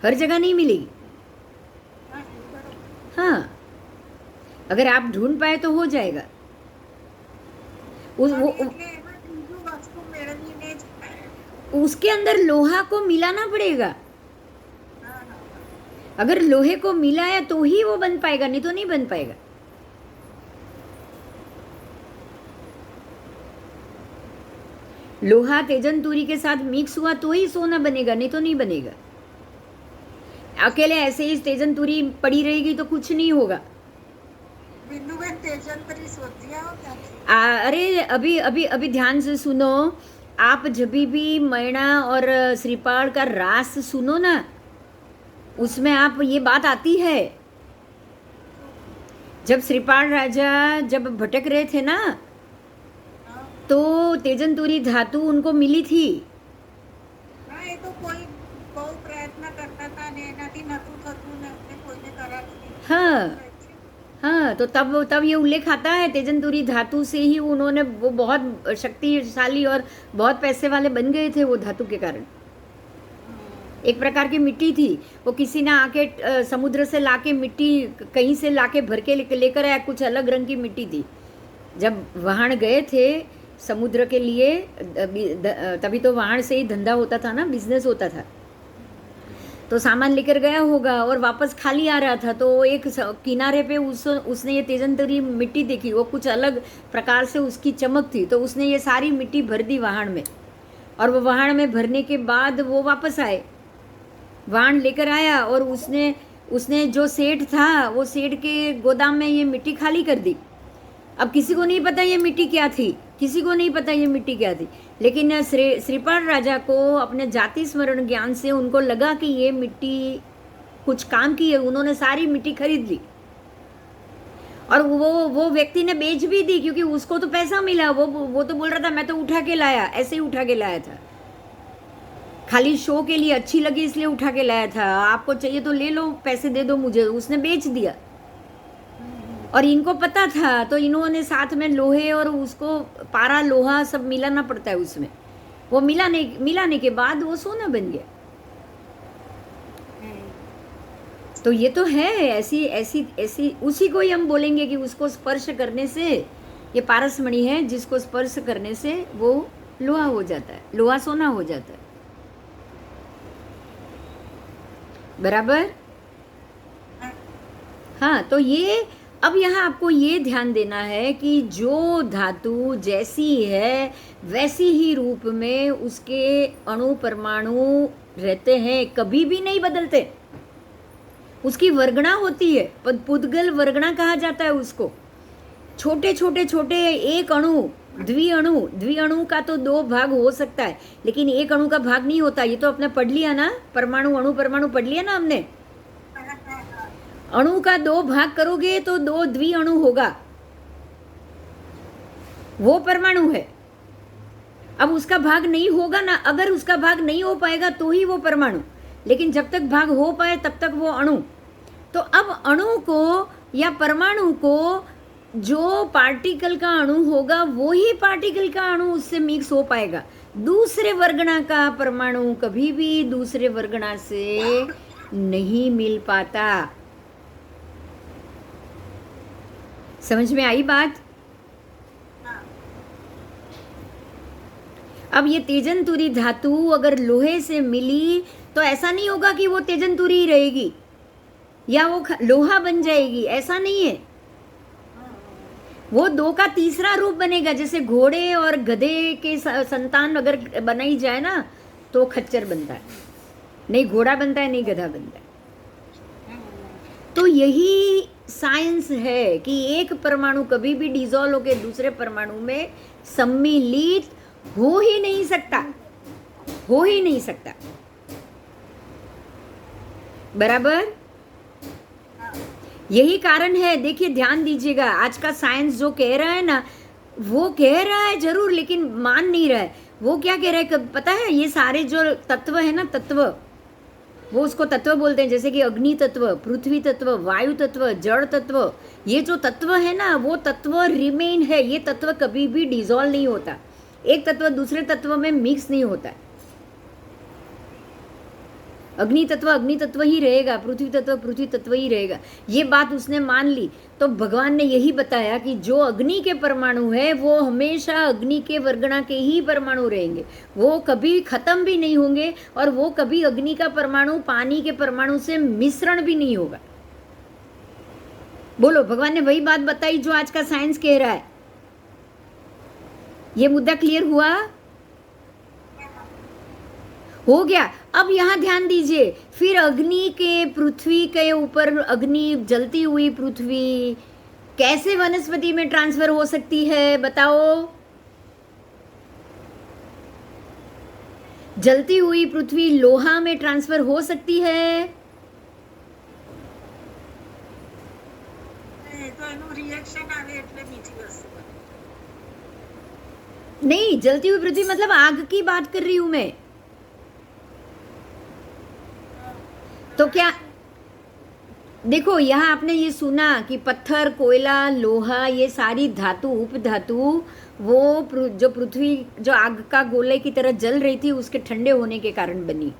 हर जगह नहीं मिलेगी। हाँ, अगर आप ढूंढ पाए तो हो जाएगा। उसके अंदर लोहा को मिलाना पड़ेगा। अगर लोहे को मिलाया तो ही वो बन पाएगा, नहीं तो नहीं बन पाएगा। लोहा तेजन तुरी के साथ मिक्स हुआ तो ही सोना बनेगा, नहीं तो नहीं बनेगा। अकेले ऐसे ही तेजन तुरी पड़ी रहेगी तो कुछ नहीं होगा। अरे अभी अभी अभी ध्यान से सुनो, आप जब भी मैणा और श्रीपाल का रास सुनो ना, उसमें आप ये बात आती है। जब श्रीपाल राजा जब भटक रहे थे ना, तो तेजंतुरी धातु उनको मिली थी। હા એ તો કોઈ બહુ પ્રયત્ન કરતા હતા ને એનાથી નતું થતું ને અમને કોઈને કરાવી દીધું हाँ એવું કંઈક છે. हाँ, तो तब ये उल्लेख आता है तेजंतुरी धातु से ही उन्होंने वो बहुत शक्तिशाली और बहुत पैसे वाले बन गए थे वो धातु के कारण। एक प्रकार की मिट्टी थी, वो किसी ने आके समुद्र से लाके मिट्टी कहीं से लाके भर के लेकर आया, कुछ अलग रंग की मिट्टी थी। जब वहां गए थे समुद्र के लिए तभी तो वहां से ही धंधा होता था ना, बिजनेस होता था, तो सामान लेकर गया होगा और वापस खाली आ रहा था, तो एक किनारे पे उसने ये तेजंतुरी मिट्टी देखी, वो कुछ अलग प्रकार से उसकी चमक थी, तो उसने ये सारी मिट्टी भर दी वहां में, और वो वहां में भरने के बाद वो वापस आए, वाहन लेकर आया और उसने जो सेठ था वो सेठ के गोदाम में ये मिट्टी खाली कर दी। अब किसी को नहीं पता ये मिट्टी क्या थी, किसी को नहीं पता ये मिट्टी क्या थी, लेकिन श्रीपाल राजा को अपने जाति स्मरण ज्ञान से उनको लगा कि ये मिट्टी कुछ काम की है, उन्होंने सारी मिट्टी खरीद ली और वो व्यक्ति ने बेच भी दी, क्योंकि उसको तो पैसा मिला। वो तो बोल रहा था मैं तो उठा के लाया, ऐसे ही उठा के लाया था, खाली शो के लिए, अच्छी लगी इसलिए उठा के लाया था, आपको चाहिए तो ले लो, पैसे दे दो मुझे। उसने बेच दिया और इनको पता था, तो इन्होंने साथ में लोहे और उसको पारा लोहा सब मिलाना पड़ता है उसमें, वो मिलाने के बाद वो सोना बन गया। तो ये तो है ऐसी ऐसी ऐसी, उसी को ही हम बोलेंगे कि उसको स्पर्श करने से, ये पारसमणि है जिसको स्पर्श करने से वो लोहा हो जाता है, लोहा सोना हो जाता है। बराबर? हाँ, तो ये अब यहाँ आपको ये ध्यान देना है कि जो धातु जैसी है वैसी ही रूप में उसके अणु परमाणु रहते हैं, कभी भी नहीं बदलते। उसकी वर्गणा होती है, पुद्गल वर्गणा कहा जाता है उसको। छोटे छोटे छोटे एक अणु, द्विअणु का तो 2 भाग हो सकता है, लेकिन एक अणु का भाग नहीं होता। ये तो अपने पढ़ लिया ना, परमाणु अणु परमाणु पढ़ लिया ना हमने। अणु का 2 भाग करोगे तो 2 द्विअणु होगा, वो परमाणु है। अब उसका भाग नहीं होगा ना, अगर उसका भाग नहीं हो पाएगा तो ही वो परमाणु, लेकिन जब तक भाग हो पाए तब तक वो अणु। तो अब अणु को या परमाणु को जो पार्टिकल का अणु होगा वो ही पार्टिकल का अणु उससे मिक्स हो पाएगा। दूसरे वर्गणा का परमाणु कभी भी दूसरे वर्गणा से नहीं मिल पाता। समझ में आई बात? अब ये तेजंतुरी धातु अगर लोहे से मिली तो ऐसा नहीं होगा कि वो तेजंतुरी ही रहेगी या वो लोहा बन जाएगी, ऐसा नहीं है। वो 2 का तीसरा रूप बनेगा। जैसे घोड़े और गधे के संतान अगर बनाई जाए ना तो खच्चर बनता है, नहीं घोड़ा बनता है नहीं गधा बनता है। तो यही साइंस है कि एक परमाणु कभी भी डिसॉल्व होकर दूसरे परमाणु में सम्मिलित हो ही नहीं सकता, हो ही नहीं सकता। बराबर? यही कारण है, देखिए ध्यान दीजिएगा, आज का साइंस जो कह रहा है ना, वो कह रहा है जरूर लेकिन मान नहीं रहा है। वो क्या कह रहा है पता है? ये सारे जो तत्व है ना, तत्व, वो उसको तत्व बोलते हैं। जैसे कि अग्नि तत्व, पृथ्वी तत्व, वायु तत्व, जड़ तत्व, ये जो तत्व है ना वो तत्व रिमेन है। ये तत्व कभी भी डिसॉल्व नहीं होता, एक तत्व दूसरे तत्व में मिक्स नहीं होता। अग्नि तत्व ही रहेगा, पृथ्वी तत्व ही रहेगा। ये बात उसने मान ली। तो भगवान ने यही बताया कि जो अग्नि के परमाणु है वो हमेशा अग्नि के वर्गणा के ही परमाणु रहेंगे, वो कभी खत्म भी नहीं होंगे, और वो कभी अग्नि का परमाणु पानी के परमाणु से मिश्रण भी नहीं होगा। बोलो, भगवान ने वही बात बताई जो आज का साइंस कह रहा है। ये मुद्दा क्लियर हुआ? हो गया। अब यहाँ ध्यान दीजिए, फिर अग्नि के पृथ्वी के ऊपर, अग्नि जलती हुई पृथ्वी कैसे वनस्पति में ट्रांसफर हो सकती है बताओ? जलती हुई पृथ्वी लोहा में ट्रांसफर हो सकती है? તો એનું રિએક્શન આવે એટલે બીજી વસ્તુ બને. नहीं, जलती हुई पृथ्वी मतलब आग की बात कर रही हूं मैं। तो क्या देखो, यहाँ आपने ये सुना कि पत्थर, कोयला, लोहा, ये सारी धातु, उपधातु, वो जो पृथ्वी जो आग का गोले की तरह जल रही थी उसके ठंडे होने के कारण बनी।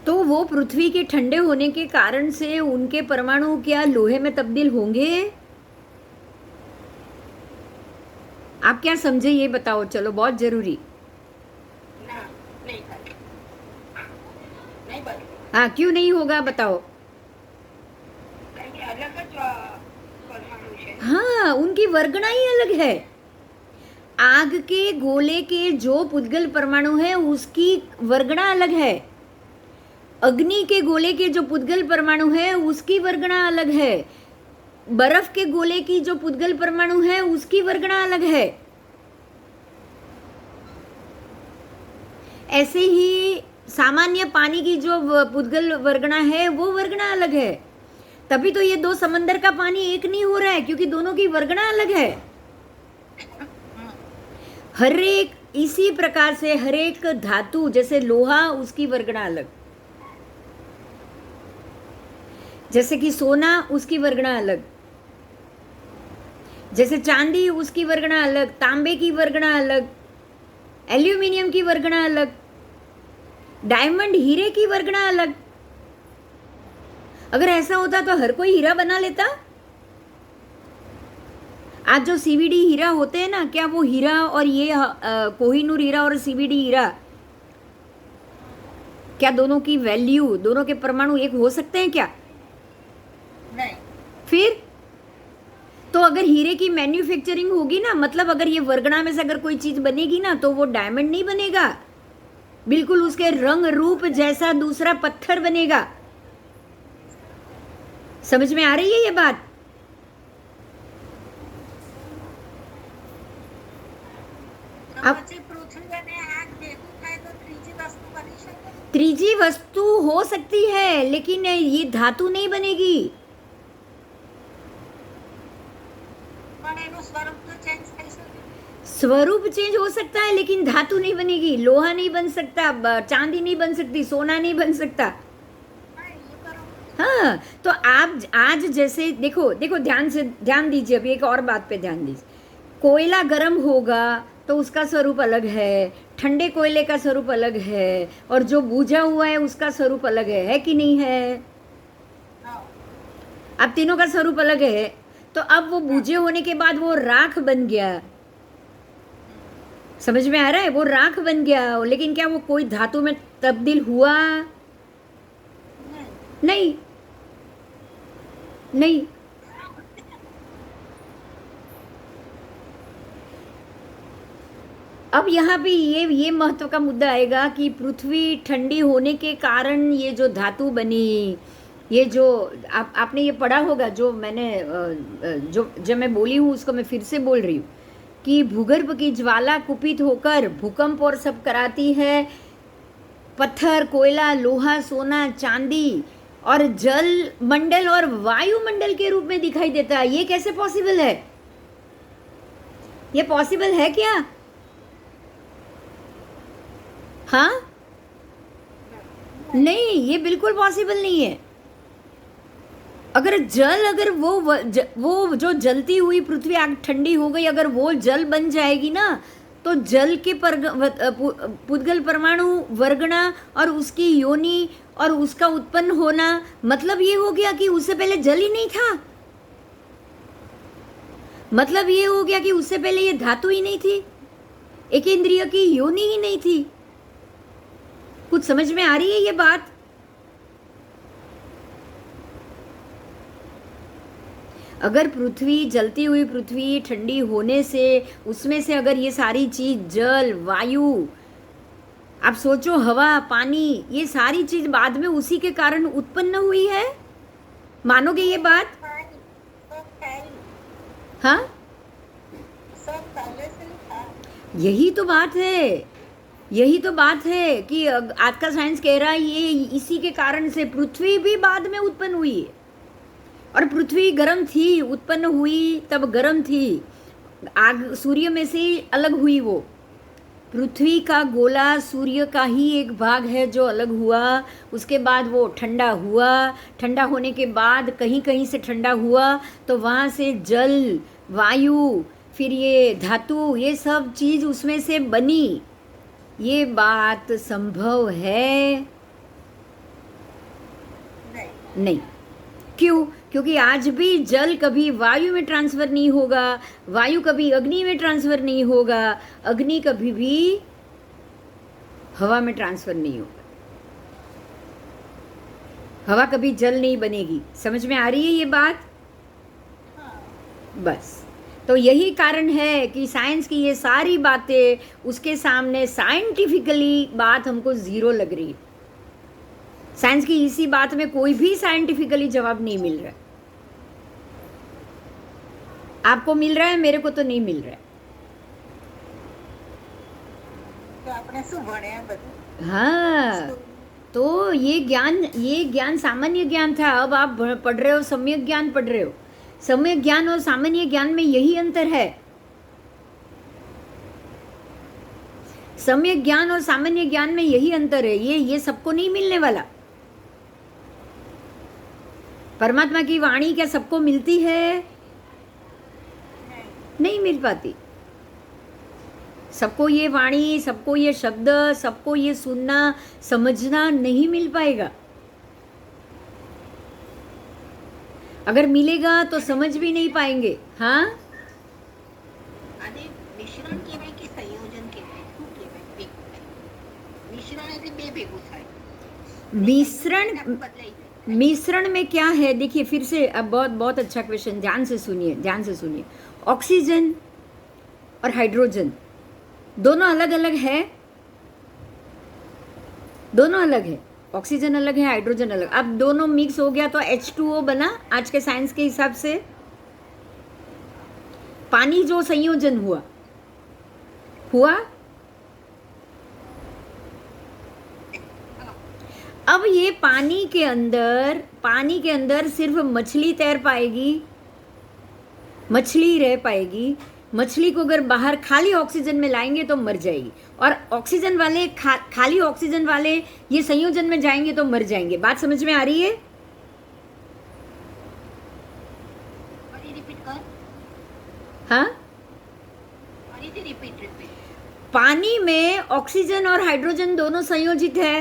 तो वो पृथ्वी के ठंडे होने के कारण से उनके परमाणु क्या लोहे में तब्दील होंगे? आप क्या समझे ये बताओ, चलो, बहुत जरूरी। ना, नहीं बने, नहीं बने, हाँ, क्यों नहीं होगा बताओ। क्योंकि अलग परमाणु है। हाँ, उनकी वर्गना ही अलग है। आग के गोले के जो पुद्गल परमाणु है उसकी वर्गना अलग है। अग्नि के गोले के जो पुद्गल परमाणु है उसकी वर्गना अलग है। बर्फ के गोले की जो पुद्गल परमाणु है उसकी वर्गना अलग है। ऐसे ही सामान्य पानी की जो पुद्गल वर्गना है वो वर्गना अलग है। तभी तो ये दो समंदर का पानी एक नहीं हो रहा है, क्योंकि दोनों की वर्गना अलग है। हर एक इसी प्रकार से हर एक धातु, जैसे लोहा उसकी वर्गना अलग, जैसे कि सोना उसकी वर्गना अलग, जैसे चांदी उसकी वर्गना अलग, तांबे की वर्गना अलग, एल्यूमिनियम की वर्गना अलग, डायमंड हीरे की वर्गना अलग। अगर ऐसा होता तो हर कोई हीरा बना लेता। आज जो सीवीडी हीरा होते हैं ना, क्या वो हीरा और ये कोहिनूर हीरा और सीवीडी हीरा, क्या दोनों की वैल्यू, दोनों के परमाणु एक हो सकते हैं क्या? नहीं। फिर तो अगर हीरे की मैन्युफैक्चरिंग होगी ना, मतलब अगर ये वर्गना में से अगर कोई चीज बनेगी ना, तो वो डायमंड नहीं बनेगा, बिल्कुल उसके रंग रूप जैसा दूसरा पत्थर बनेगा। समझ में आ रही है ये बात? अब पृथ्वीने आग ભેગું થાય તો ત્રીજી વસ્તુ બની શકે? त्रीजी वस्तु हो सकती है, लेकिन ये धातु नहीं बनेगी। પણ એનું સ્વરૂપ તો ચેન્જ થઈ શકે। स्वरूप चेंज हो सकता है, लेकिन धातु नहीं बनेगी। लोहा नहीं बन सकता, चांदी नहीं बन सकती, सोना नहीं बन सकता। હા, એ બરોબર। हाँ, तो आप आज जैसे देखो देखो, ध्यान से ध्यान दीजिए, अभी एक और बात पे ध्यान दीजिए। कोयला गर्म होगा तो उसका स्वरूप अलग है, ठंडे कोयले का स्वरूप अलग है, और जो बूझा हुआ है उसका स्वरूप अलग है कि नहीं है? हाँ। अब तीनों का स्वरूप अलग है। तो अब वो बूझे होने के बाद वो राख बन गया। समझ में आ रहा है? वो राख बन गया, लेकिन क्या वो कोई धातु में तब्दील हुआ? नहीं, नहीं। अब यहाँ पे ये महत्व का मुद्दा आएगा कि पृथ्वी ठंडी होने के कारण ये जो धातु बनी, ये जो आपने ये पढ़ा होगा, जो मैंने जो मैं बोली हूँ उसको मैं फिर से बोल रही हूँ कि भूगर्भ की ज्वाला कुपित होकर भूकंप और सब कराती है। पत्थर, कोयला, लोहा, सोना, चांदी और जल मंडल और वायुमंडल के रूप में दिखाई देता है। ये कैसे पॉसिबल है? ये पॉसिबल है क्या? हाँ, नहीं, ये बिल्कुल पॉसिबल नहीं है। अगर जल, अगर वो जो जलती हुई पृथ्वी आग ठंडी हो गई, अगर वो जल बन जाएगी ना, तो जल के पुद्गल परमाणु वर्गना और उसकी योनि और उसका उत्पन्न होना, मतलब ये हो गया कि उससे पहले जल ही नहीं था। मतलब ये हो गया कि उससे पहले ये धातु ही नहीं थी, एक इंद्रिय की योनि ही नहीं थी। कुछ समझ में आ रही है ये बात? अगर पृथ्वी, जलती हुई पृथ्वी ठंडी होने से, उसमें से अगर ये सारी चीज, जल, वायु, आप सोचो, हवा, पानी, ये सारी चीज बाद में उसी के कारण उत्पन्न हुई है, मानोगे ये बात? हाँ, सब पहले से ही था। यही तो बात है, यही तो बात है कि आज का साइंस कह रहा है ये इसी के कारण से पृथ्वी भी बाद में उत्पन्न हुई है। और पृथ्वी गर्म थी, उत्पन्न हुई तब गर्म थी, आग सूर्य में से अलग हुई। वो पृथ्वी का गोला सूर्य का ही एक भाग है जो अलग हुआ। उसके बाद वो ठंडा हुआ, ठंडा होने के बाद कहीं कहीं से ठंडा हुआ तो वहाँ से जल, वायु, फिर ये धातु, ये सब चीज़ उसमें से बनी। ये बात संभव है? नहीं। क्यों? क्योंकि आज भी जल कभी वायु में ट्रांसफर नहीं होगा, वायु कभी अग्नि में ट्रांसफर नहीं होगा, अग्नि कभी भी हवा में ट्रांसफर नहीं होगा, हवा कभी जल नहीं बनेगी। समझ में आ रही है ये बात? बस तो यही कारण है कि साइंस की ये सारी बातें उसके सामने साइंटिफिकली बात हमको ज़ीरो लग रही है। साइंस की इसी बात में कोई भी साइंटिफिकली जवाब नहीं मिल रहा है। आपको मिल रहा है, मेरे को तो नहीं मिल रहा है। तो आपने શું ભણ્યા બધું? हाँ, तो ये ज्ञान सामान्य ज्ञान था। अब आप पढ़ रहे हो, सम्यक ज्ञान पढ़ रहे हो। सम्यक ज्ञान और सामान्य ज्ञान में यही अंतर है। सम्यक ज्ञान और सामान्य ज्ञान में यही अंतर है। ये सबको नहीं मिलने वाला। परमात्मा की वाणी क्या सबको मिलती है? नहीं मिल पाती। सबको ये वाणी, सबको ये शब्द, सबको ये सुनना, समझना नहीं मिल पाएगा। अगर मिलेगा तो समझ भी नहीं पाएंगे। हाँ, આને મિશ્રણ કહેવાય કે સંયોજન કહેવાય? શું કહેવાય? મિશ્રણ એટલે બે ભેગું થાય, मिश्रण બદલાઈ જાય। मिश्रण में क्या है? देखिए फिर से, अब बहुत अच्छा क्वेश्चन, ध्यान से सुनिए। ऑक्सीजन और हाइड्रोजन दोनों अलग अलग है, दोनों अलग है। ऑक्सीजन अलग है, हाइड्रोजन अलग। अब दोनों मिक्स हो गया तो H2O बना। आज के साइंस के हिसाब से पानी जो संयोजन हुआ अब ये पानी के अंदर सिर्फ मछली तैर पाएगी, मछली रह पाएगी। मछली को अगर बाहर खाली ऑक्सीजन में लाएंगे तो मर जाएगी, और ऑक्सीजन वाले खाली ऑक्सीजन वाले ये संयोजन में जाएंगे तो मर जाएंगे। बात समझ में आ रही है? ફરી રિપીટ કર, हाँ, ફરીથી રિપીટ। पानी में ऑक्सीजन और हाइड्रोजन दोनों संयोजित है।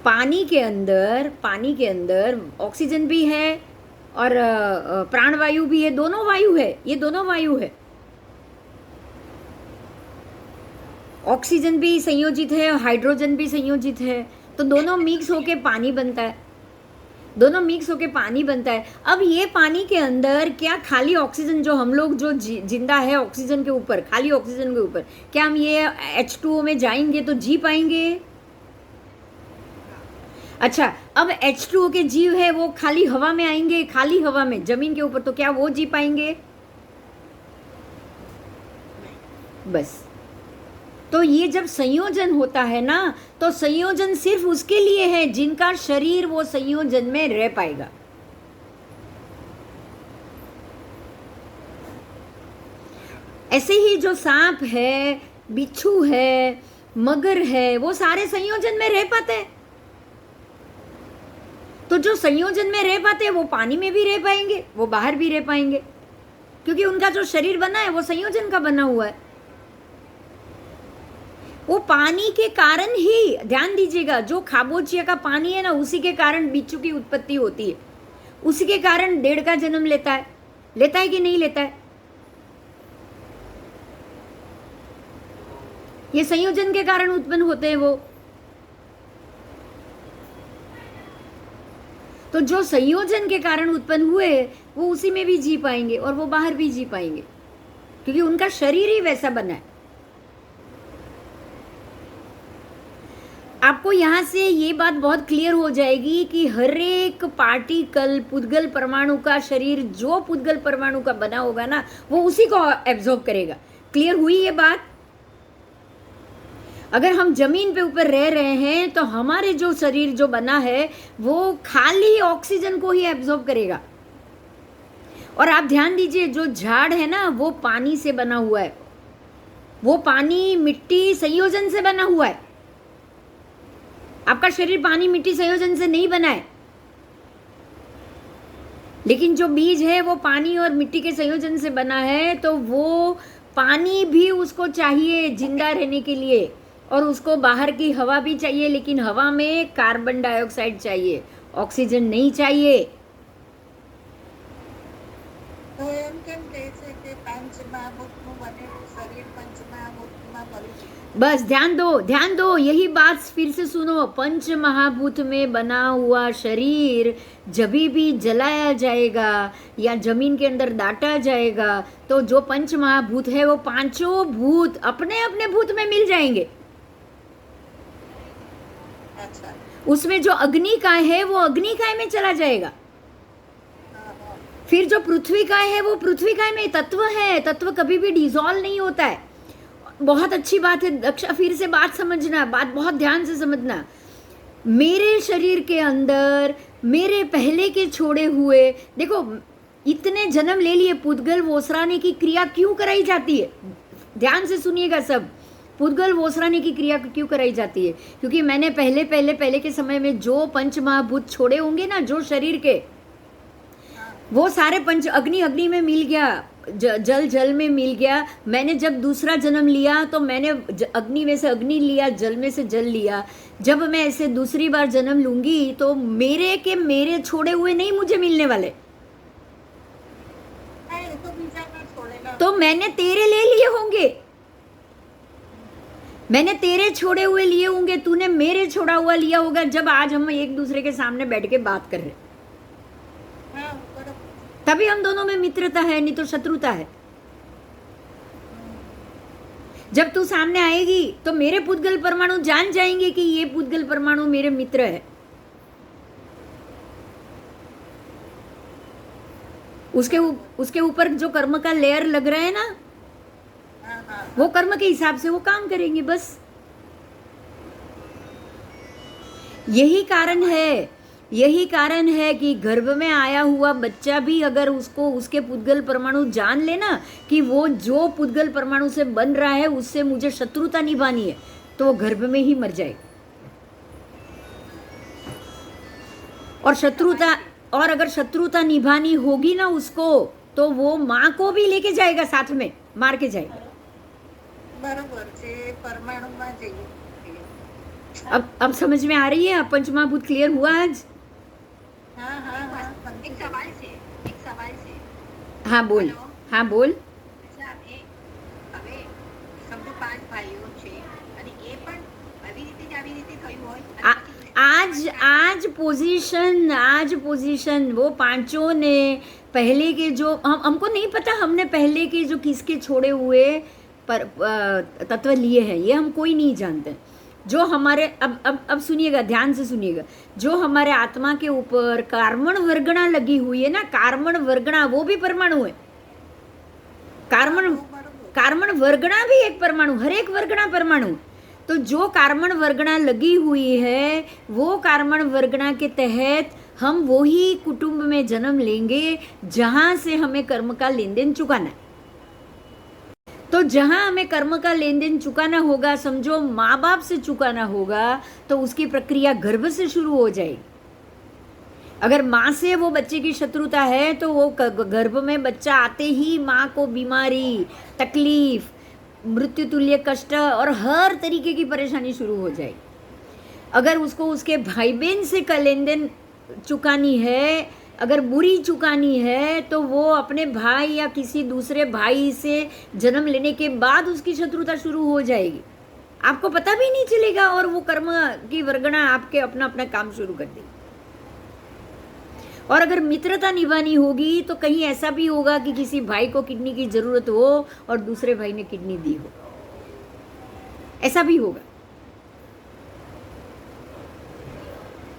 पानी के अंदर ऑक्सीजन भी है और प्राणवायु भी है। दोनों वायु है, ये दोनों वायु है। ऑक्सीजन भी संयोजित है और हाइड्रोजन भी संयोजित है, तो दोनों मिक्स होके पानी बनता है। अब ये पानी के अंदर क्या खाली ऑक्सीजन, जो हम लोग जो जिंदा है ऑक्सीजन के ऊपर, खाली ऑक्सीजन के ऊपर, क्या हम ये H2O में जाएंगे तो जी पाएंगे? अच्छा, अब H2O के जीव है वो खाली हवा में आएंगे, खाली हवा में जमीन के ऊपर, तो क्या वो जी पाएंगे? बस। तो ये जब संयोजन होता है ना, तो संयोजन सिर्फ उसके लिए है जिनका शरीर वो संयोजन में रह पाएगा। ऐसे ही जो सांप है, बिच्छू है, मगर है, वो सारे संयोजन में रह पाते हैं। तो जो संयोजन में रह पाते हैं वो पानी में भी रह पाएंगे, वो बाहर भी रह पाएंगे, क्योंकि उनका जो शरीर बना है वो संयोजन का बना हुआ है। वो पानी के कारण ही, ध्यान दीजिएगा, जो खाबोचिया का पानी है ना, उसी के कारण बिच्छू की उत्पत्ति होती है, उसी के कारण डेढ़ का जन्म लेता है कि नहीं लेता है? ये संयोजन के कारण उत्पन्न होते हैं वो। तो जो संयोजन के कारण उत्पन्न हुए वो उसी में भी जी पाएंगे और वो बाहर भी जी पाएंगे, क्योंकि उनका शरीर ही वैसा बना है। आपको यहाँ से ये बात बहुत क्लियर हो जाएगी कि हर एक पार्टिकल, पुद्गल परमाणु का शरीर जो पुद्गल परमाणु का बना होगा ना, वो उसी को एब्जॉर्ब करेगा। क्लियर हुई ये बात? अगर हम जमीन पे ऊपर रह रहे हैं तो हमारे जो शरीर जो बना है वो खाली ऑक्सीजन को ही एब्जॉर्ब करेगा। और आप ध्यान दीजिए, जो झाड़ है ना वो पानी से बना हुआ है, वो पानी मिट्टी संयोजन से बना हुआ है। आपका शरीर पानी मिट्टी संयोजन से नहीं बना है, लेकिन जो बीज है वो पानी और मिट्टी के संयोजन से बना है। तो वो पानी भी उसको चाहिए जिंदा रहने के लिए, और उसको बाहर की हवा भी चाहिए, लेकिन हवा में कार्बन डाइऑक्साइड चाहिए, ऑक्सीजन नहीं चाहिए। તો એમ કેમ કહે છે કે પાંચ મહાભૂતનું બનેલું શરીર पंच महाभूतમાં ભરેલું છે? बस ध्यान दो, यही बात फिर से सुनो। पंच महाभूत में बना हुआ शरीर जब भी जलाया जाएगा या जमीन के अंदर दाटा जाएगा तो जो पंच महाभूत है वो पांचों भूत अपने अपने भूत में मिल जाएंगे। અચ્છા उसमें जो अग्निकाय है वो अग्निकाय में चला जाएगा। फिर जो पृथ्वीकाय है वो पृथ्वीकाय में तत्व है, तत्व कभी भी डिसॉल्व नहीं होता है। बहुत अच्छी बात है दक्षा, फिर से बात समझना, बात बहुत ध्यान से समझना। मेरे शरीर के अंदर मेरे पहले के छोड़े हुए, देखो इतने जन्म ले लिए, पुद्गल वोसराने की क्रिया क्यों कराई जाती है? ध्यान से सुनिएगा सब। पुद्गल वोसराने की क्रिया क्यों कराई जाती है? क्योंकि मैंने पहले के समय में जो पंच महाभूत छोड़े होंगे ना, जो शरीर के, वो सारे पंच अग्नि में मिल गया, जल में मिल गया। मैंने जब दूसरा जन्म लिया तो मैंने अग्नि में से अग्नि लिया, जल में से जल लिया। जब मैं ऐसे दूसरी बार जन्म लूंगी तो मेरे छोड़े हुए नहीं मुझे मिलने वाले, હા એ તો બીજાના છોડેલા तो मैंने तेरे ले लिए होंगे, मैंने तेरे छोड़े हुए लिए होंगे, तूने मेरे छोड़ा हुआ लिया होगा। जब आज हम एक दूसरे के सामने बैठ के बात कर रहे, હા બરાબર तभी हम दोनों में मित्रता है, नहीं तो शत्रुता है। जब तू सामने आएगी तो मेरे पुद्गल परमाणु जान जाएंगे कि ये पुद्गल परमाणु मेरे मित्र है। उसके ऊपर जो कर्म का लेयर लग रहा है ना, હા હા वो कर्म के हिसाब से वो काम करेंगे। बस यही कारण है कि गर्भ में आया हुआ बच्चा भी अगर उसको उसके पुद्गल परमाणु जान लेना कि वो जो पुद्गल परमाणु से बन रहा है उससे मुझे शत्रुता निभानी है, तो वो गर्भ में ही मर जाएगा। और अगर शत्रुता निभानी होगी ना उसको, तो वो माँ को भी लेके जाएगा, साथ में मार के जाएगा। બરોબર છે પરમાણુમાં જઈએ अब समझ में आ रही है? अब पंचमहाभूत क्लियर हुआ आज? હા હા હા એક સવાલ છે हाँ बोल, हेलो। हाँ बोल। અચ્છા હવે સમજો 5 ભાઈઓ છે અને એ પણ આવી રીતે થયું હોય અને आ- પછી आज पोजीशन वो पांचों ने पहले के जो हमको नहीं पता, हमने पहले के जो किसके छोड़े हुए पर तत्व लिए हैं ये हम कोई नहीं जानते। जो हमारे अब सुनिएगा, ध्यान से सुनिएगा। जो हमारे आत्मा के ऊपर कार्बन वर्गणा लगी हुई है ना, कार्बन वर्गणा वो भी परमाणु है। कार्बन वर्गणा भी एक परमाणु, हर एक वर्गणा परमाणु। तो जो कार्बन वर्गणा लगी हुई है वो कार्बन वर्गणा के तहत हम वो ही कुटुंब में जन्म लेंगे जहां से हमें कर्म का लेन देन चुकाना है। तो जहां हमें कर्म का लेन देन चुकाना होगा, समझो माँ बाप से चुकाना होगा, तो उसकी प्रक्रिया गर्भ से शुरू हो जाएगी। अगर माँ से वो बच्चे की शत्रुता है तो वो गर्भ में बच्चा आते ही माँ को बीमारी, तकलीफ, मृत्यु तुल्य कष्ट और हर तरीके की परेशानी शुरू हो जाएगी। अगर उसको उसके भाई बहन से का लेन देन चुकानी है, अगर बुरी चुकानी है, तो वो अपने भाई या किसी दूसरे भाई से जन्म लेने के बाद उसकी शत्रुता शुरू हो जाएगी, आपको पता भी नहीं चलेगा, और वो कर्म की वर्गणा आपके अपना अपना काम शुरू कर देगी। और अगर मित्रता निभानी होगी तो कहीं ऐसा भी होगा कि किसी भाई को किडनी की जरूरत हो और दूसरे भाई ने किडनी दी हो, ऐसा भी होगा।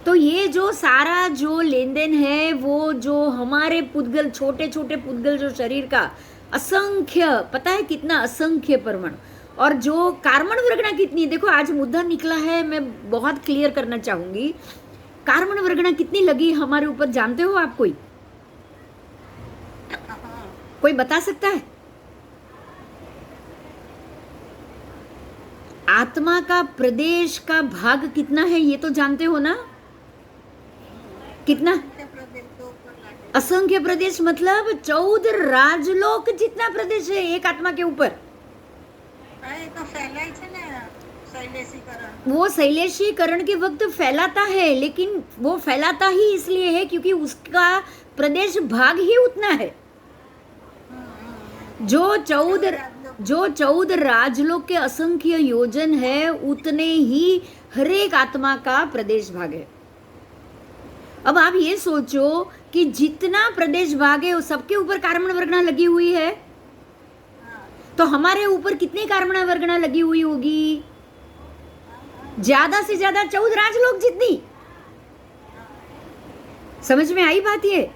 तो ये जो सारा जो लेन देन है, वो जो हमारे पुद्गल, छोटे छोटे पुद्गल जो शरीर का असंख्य, पता है कितना असंख्य परमाणु, और जो कार्मण वर्गणा कितनी, देखो आज मुद्दा निकला है, मैं बहुत क्लियर करना चाहूंगी। कार्मण वर्गणा कितनी लगी हमारे ऊपर, जानते हो आप? कोई बता सकता है? आत्मा का प्रदेश का भाग कितना है ये तो जानते हो ना? कितना? असंख्य प्रदेश, मतलब 14 राजलोक जितना प्रदेश है एक आत्मा के ऊपर। तो फैलाय છે ને शैलेशीकरण। वो शैलेशीकरण के वक्त फैलाता है, लेकिन वो फैलाता ही इसलिए है क्योंकि उसका प्रदेश भाग ही उतना है। जो 14 राजलोक के असंख्य योजन है, उतने ही हर एक आत्मा का प्रदेश भाग है। अब आप ये सोचो कि जितना प्रदेश भाग है वो सबके ऊपर कार्मण वर्गणा लगी हुई है, तो हमारे ऊपर कितनी कार्मण वर्गणा लगी हुई होगी? ज्यादा से ज्यादा 14 राजलोक जितनी। समझ में आई बात ये?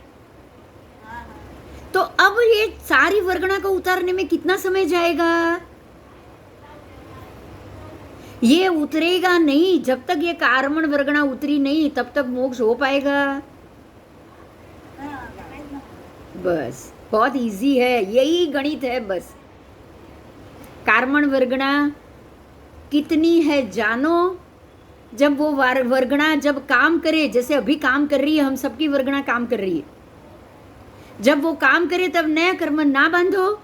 तो अब ये सारी वर्गणा को उतारने में कितना समय जाएगा? ये उतरेगा नहीं जब तक ये कार्मण वर्गणा उतरी नहीं, तब तक मोक्ष हो पाएगा? बस बहुत इजी है, यही गणित है बस। कार्मण वर्गणा कितनी है जानो, जब वो वर्गणा जब काम करे, जैसे अभी काम कर रही है, हम सबकी वर्गणा काम कर रही है, जब वो काम करे तब नया कर्म ना बांधो,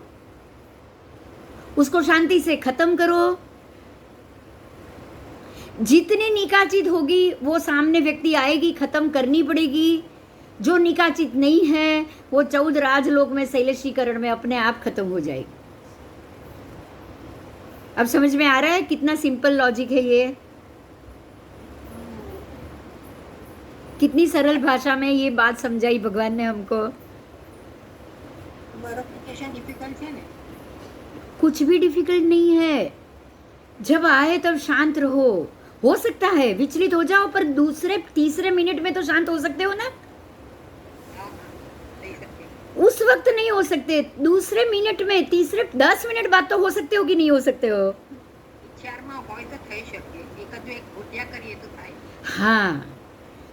उसको शांति से खत्म करो। जितनी निकाचित होगी वो सामने व्यक्ति आएगी, खत्म करनी पड़ेगी। जो निकाचित नहीं है वो 14 राजलोक में शैलेशीकरण में अपने आप खत्म हो जाएगी। अब समझ में आ रहा है कितना सिंपल लॉजिक है ये? कितनी सरल भाषा में ये बात समझाई भगवान ने हमको। डिफिकल्ट है ना? कुछ भी डिफिकल्ट नहीं है। जब आए तब शांत रहो। हो सकता है विचलित हो जाओ, पर दूसरे तीसरे मिनट में तो शांत हो सकते हो ना। उस वक्त नहीं हो सकते, दूसरे मिनट में, तीसरे 10 मिनट बाद तो हो सकते हो कि नहीं हो सकते हो? हाँ,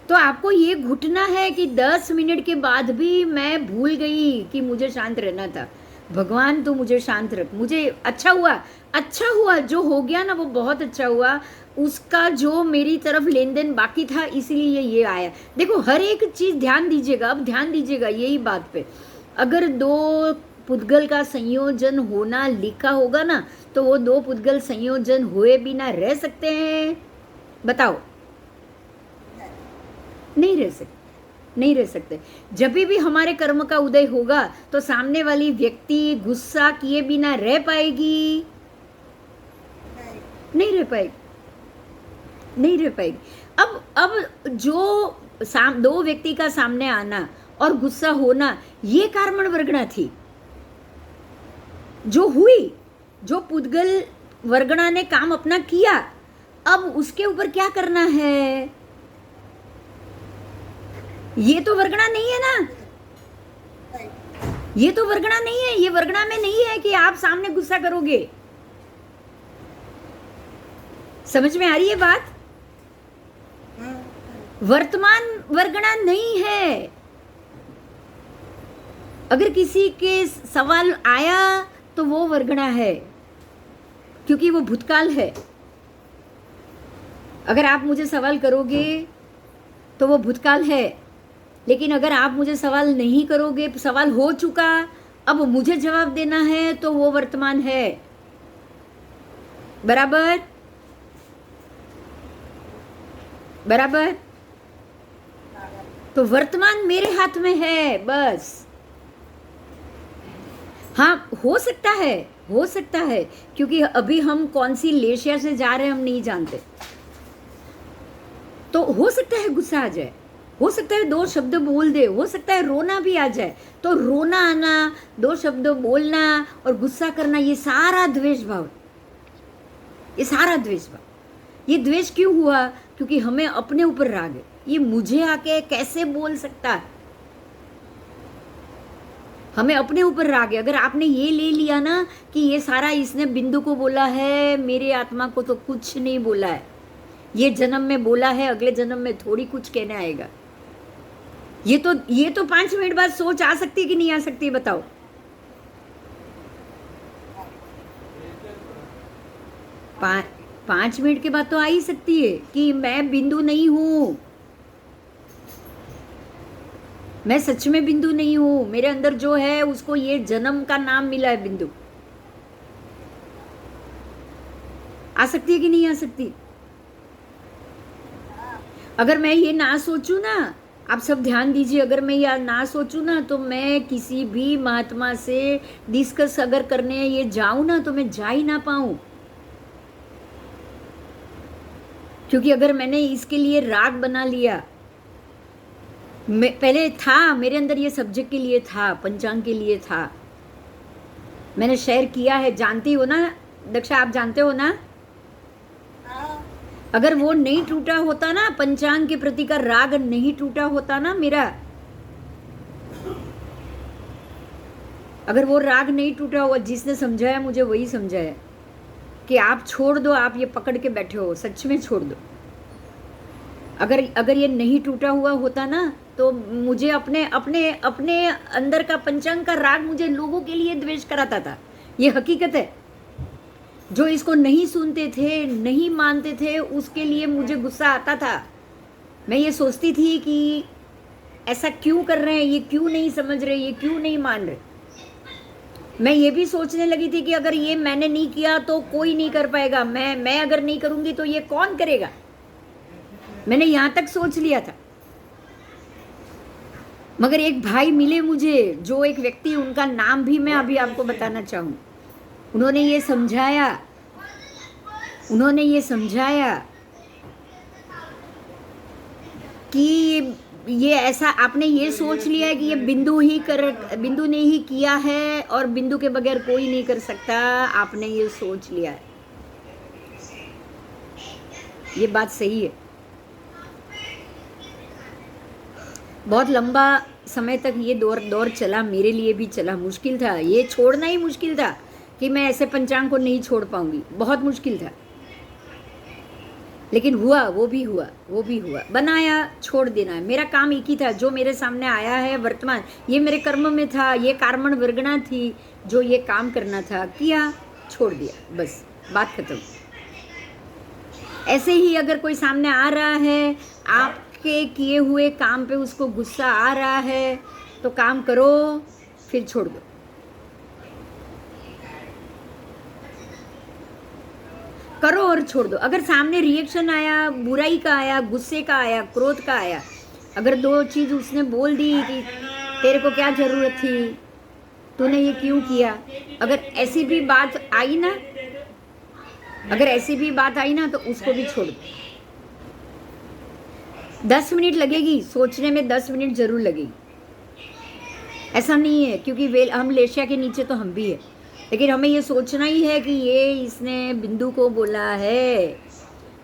तो आपको ये घुटना है कि 10 मिनट के बाद भी मैं भूल गई कि मुझे शांत रहना था। भगवान तो मुझे शांत रख, मुझे अच्छा हुआ जो हो गया ना वो बहुत अच्छा हुआ। उसका जो मेरी तरफ लेन देन बाकी था इसीलिए ये आया। देखो हर एक चीज ध्यान दीजिएगा, अब ध्यान दीजिएगा यही बात पे। अगर 2 पुद्गल का संयोजन होना लिखा होगा ना, तो वो 2 पुद्गल संयोजन हुए बिना रह सकते हैं? बताओ, नहीं रह सकते। जब भी हमारे कर्म का उदय होगा तो सामने वाली व्यक्ति गुस्सा किए बिना रह पाएगी? नहीं रह पाएगी। अब जो 2 व्यक्ति का सामने आना और गुस्सा होना, ये कार्मण वर्गणा थी जो हुई, जो पुद्गल वर्गणा ने काम अपना किया। अब उसके ऊपर क्या करना है? ये तो वर्गणा नहीं है ना, ये तो वर्गणा नहीं है। ये वर्गणा में नहीं है कि आप सामने गुस्सा करोगे। समझ में आ रही है बात? वर्तमान वर्गणा नहीं है। अगर किसी के सवाल आया तो वो वर्गणा है, क्योंकि वो भूतकाल है। अगर आप मुझे सवाल करोगे तो वो भूतकाल है, लेकिन अगर आप मुझे सवाल नहीं करोगे, सवाल हो चुका, अब मुझे जवाब देना है, तो वो वर्तमान है। बराबर? तो वर्तमान मेरे हाथ में है बस। हाँ, हो सकता है क्योंकि अभी हम कौन सी लेशिया से जा रहे हैं हम नहीं जानते। तो हो सकता है गुस्सा आ जाए, हो सकता है 2 शब्द बोल दे, हो सकता है रोना भी आ जाए। तो रोना आना, 2 शब्द बोलना और गुस्सा करना, ये सारा द्वेष भाव। ये द्वेष क्यों हुआ? क्योंकि हमें अपने ऊपर राग है। ये मुझे आके कैसे बोल सकता है? हमें अपने ऊपर राग है। अगर आपने ये ले लिया ना कि ये सारा इसने बिंदु को बोला है, मेरे आत्मा को तो कुछ नहीं बोला है, ये जन्म में बोला है, अगले जन्म में थोड़ी कुछ कहने आएगा। ये तो 5 मिनट बाद सोच आ सकती है कि नहीं आ सकती, बताओ। पांच मिनट के बाद तो आ ही सकती है कि मैं बिंदु नहीं हूं, मैं सच में बिंदु नहीं हूं, मेरे अंदर जो है उसको ये जन्म का नाम मिला है बिंदु। आ सकती है कि नहीं आ सकती? अगर मैं ये ना सोचूं ना, आप सब ध्यान दीजिए, अगर मैं ये ना सोचूं ना तो मैं किसी भी महात्मा से डिस्कस अगर करने ये जाऊं ना तो मैं जा ही ना पाऊं। क्योंकि अगर मैंने इसके लिए राग बना लिया, पहले था मेरे अंदर ये सब्जेक्ट के लिए था, पंचांग के लिए था, मैंने शेयर किया है, जानती हो ना दक्षा, आप जानते हो ना। अगर वो नहीं टूटा होता ना, पंचांग के प्रति का राग नहीं टूटा होता ना मेरा, अगर वो राग नहीं टूटा हुआ, जिसने समझाया मुझे वही समझाया कि आप छोड़ दो, आप ये पकड़ के बैठे हो, सच में छोड़ दो। अगर ये नहीं टूटा हुआ होता ना तो मुझे अपने अपने अपने अंदर का पंचांग का राग मुझे लोगों के लिए द्वेष कराता था। ये हकीकत है। जो इसको नहीं सुनते थे, नहीं मानते थे, उसके लिए मुझे गुस्सा आता था। मैं ये सोचती थी कि ऐसा क्यों कर रहे हैं, ये क्यों नहीं समझ रहे, ये क्यों नहीं मान रहे। मैं ये भी सोचने लगी थी कि अगर ये मैंने नहीं किया तो कोई नहीं कर पाएगा, मैं अगर नहीं करूंगी तो ये कौन करेगा। मैंने यहां तक सोच लिया था। मगर एक भाई मिले मुझे, जो एक व्यक्ति, उनका नाम भी मैं अभी आपको बताना चाहूँ। उन्होंने ये समझाया कि ये ऐसा आपने ये सोच लिया है कि ये बिंदु ने ही किया है और बिंदु के बगैर कोई नहीं कर सकता। आपने ये सोच लिया है, ये बात सही है। बहुत लंबा समय तक ये दौर चला, मेरे लिए भी चला, मुश्किल था, ये छोड़ना ही मुश्किल था कि मैं ऐसे पंचांग को नहीं छोड़ पाऊंगी, बहुत मुश्किल था। लेकिन हुआ, वो भी हुआ। बनाया, छोड़ देना है, मेरा काम एक ही था। जो मेरे सामने आया है वर्तमान, ये मेरे कर्म में था, ये कार्मण वर्गणा थी, जो ये काम करना था किया, छोड़ दिया, बस बात खत्म। ऐसे ही अगर कोई सामने आ रहा है, आपके किए हुए काम पे उसको गुस्सा आ रहा है, तो काम करो, फिर छोड़ दो। करो और छोड़ दो। अगर सामने रिएक्शन आया, बुराई का आया, गुस्से का आया, क्रोध का आया, अगर 2 चीज उसने बोल दी कि तेरे को क्या जरूरत थी, तूने ये क्यों किया, अगर ऐसी भी बात आई ना, तो उसको भी छोड़ दो। 10 मिनट लगेगी सोचने में, 10 मिनट जरूर लगेगी, ऐसा नहीं है, क्योंकि हम लेशिया के नीचे तो हम भी है। लेकिन हमें ये सोचना ही है कि ये इसने बिंदु को बोला है,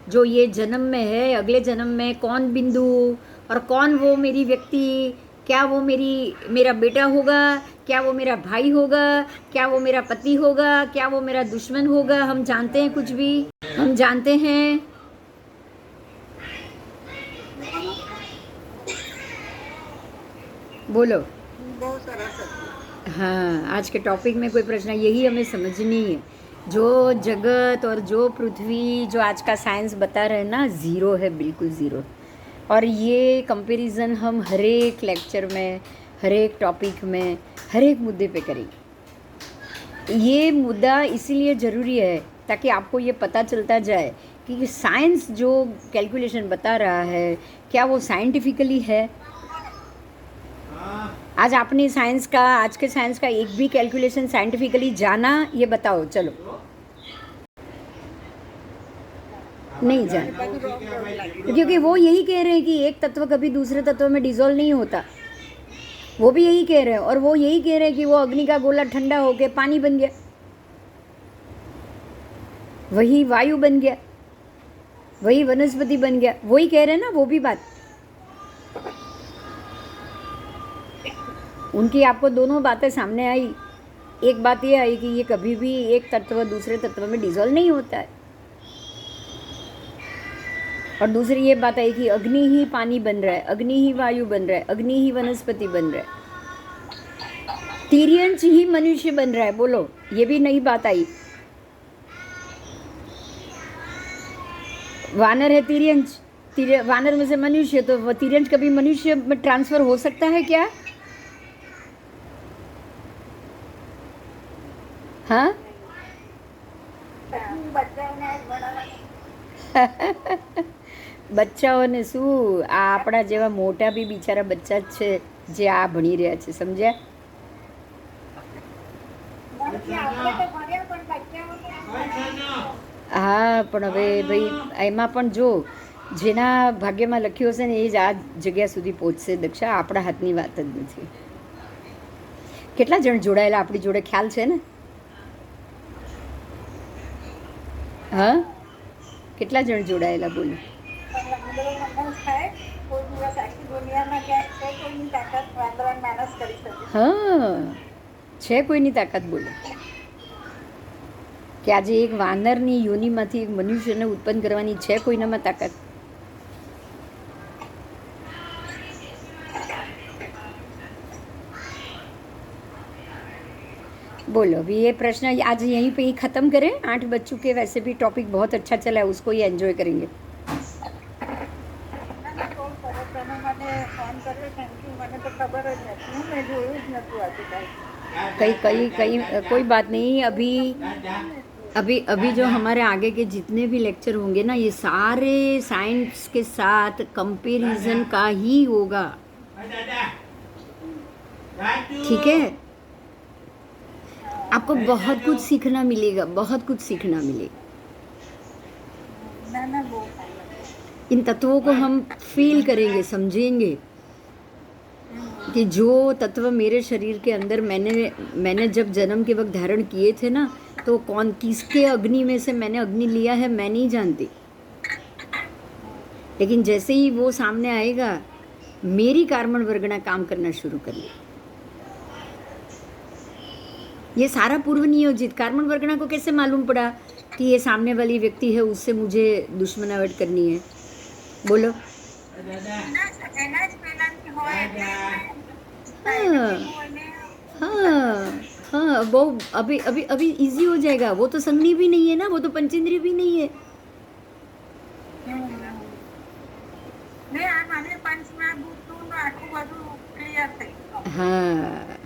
जो ये जन्म में है, अगले जन्म में कौन बिंदु और कौन वो मेरी व्यक्ति, क्या वो मेरा बेटा होगा, क्या वो मेरा भाई होगा, क्या वो मेरा पति होगा, क्या वो मेरा दुश्मन होगा। हम जानते हैं कुछ भी? हम जानते हैं? बोलो। बहुत सारा सत्य। हाँ, आज के टॉपिक में कोई प्रश्न, यही हमें समझनी है। जो जगत और जो पृथ्वी, जो आज का साइंस बता रहे हैं ना, ज़ीरो है, बिल्कुल ज़ीरो। और ये कंपैरिजन हम हर एक लेक्चर में, हर एक टॉपिक में, हर एक मुद्दे पे करेंगे। ये मुद्दा इसीलिए ज़रूरी है ताकि आपको ये पता चलता जाए कि साइंस जो कैलकुलेशन बता रहा है, क्या वो साइंटिफिकली है। आज आपने आज के साइंस का एक भी कैलकुलेशन साइंटिफिकली जाना, ये बताओ, चलो। नहीं जाना, क्योंकि वो यही कह रहे हैं कि एक तत्व कभी दूसरे तत्व में डिसॉल्व नहीं होता। वो भी यही कह रहे हैं, और वो यही कह रहे हैं कि वो अग्नि का गोला ठंडा होके पानी बन गया, वही वायु बन गया, वही वनस्पति बन गया। वही कह रहे हैं ना, वो भी बात। उनकी आपको दोनों बातें सामने आई। एक बात ये आई कि ये कभी भी एक तत्व दूसरे तत्व में डिजोल्व नहीं होता है, और दूसरी ये बात आई कि अग्नि ही पानी बन रहा है, अग्नि ही वायु बन रहा है, अग्नि ही वनस्पति बन रहा है, तिर्यंच ही मनुष्य बन रहा है। बोलो, ये भी नई बात आई। वानर है तिर्यंच, वानर में से मनुष्य, तो वो तिर्यंच कभी मनुष्य में ट्रांसफर हो सकता है क्या? हाँ બચ્ચાઓને શું, આ આપણા જેવા મોટા બી બિચારા બચ્ચા જ છે જે આ ભણી રહ્યા છે, સમજ્યા? હા, પણ હવે ભાઈ એમાં પણ જો જેના ભાગ્યમાં લખ્યું હશે ને એ જ આ જગ્યા સુધી પહોંચશે દક્ષા, આપણા હાથની વાત જ નથી. કેટલા જણ જોડાયેલા આપણી જોડે ખ્યાલ છે ને? હા, કેટલા જણ જોડાયેલા બોલો? હા, છે કોઈની તાકાત? બોલો કે આજે એક વાનરની યોનિમાંથી એક મનુષ્યને ઉત્પન્ન કરવાની છે કોઈનામાં તાકાત? बोलो अभी ये प्रश्न आज यहीं पे ही ख़त्म करें, 8 बज चुके, वैसे भी टॉपिक बहुत अच्छा चला है, उसको ही एंजॉय करेंगे. कहीं कोई बात नहीं. अभी जो हमारे आगे के जितने भी लेक्चर होंगे ना, ये सारे साइंस के साथ कंपैरिजन का ही होगा, ठीक है? आपको बहुत कुछ सीखना मिलेगा, बहुत कुछ सीखना मिलेगा. इन तत्वों को हम फील करेंगे, समझेंगे कि जो तत्व मेरे शरीर के अंदर मैंने जब जन्म के वक्त धारण किए थे ना, तो कौन किसके अग्नि में से मैंने अग्नि लिया है मैं नहीं जानती, लेकिन जैसे ही वो सामने आएगा मेरी कार्बन वर्गना काम करना शुरू कर ले. ये सारा पूर्व नियोजित. कार्बन वर्गना को कैसे मालूम पड़ा कि ये सामने वाली व्यक्ति है, उससे मुझे दुश्मनावट करनी है? बोलो. हाँ, वो अभी इजी हो जाएगा. वो तो संगनी भी नहीं है ना, वो तो पंचेंद्रिय भी नहीं है. हाँ,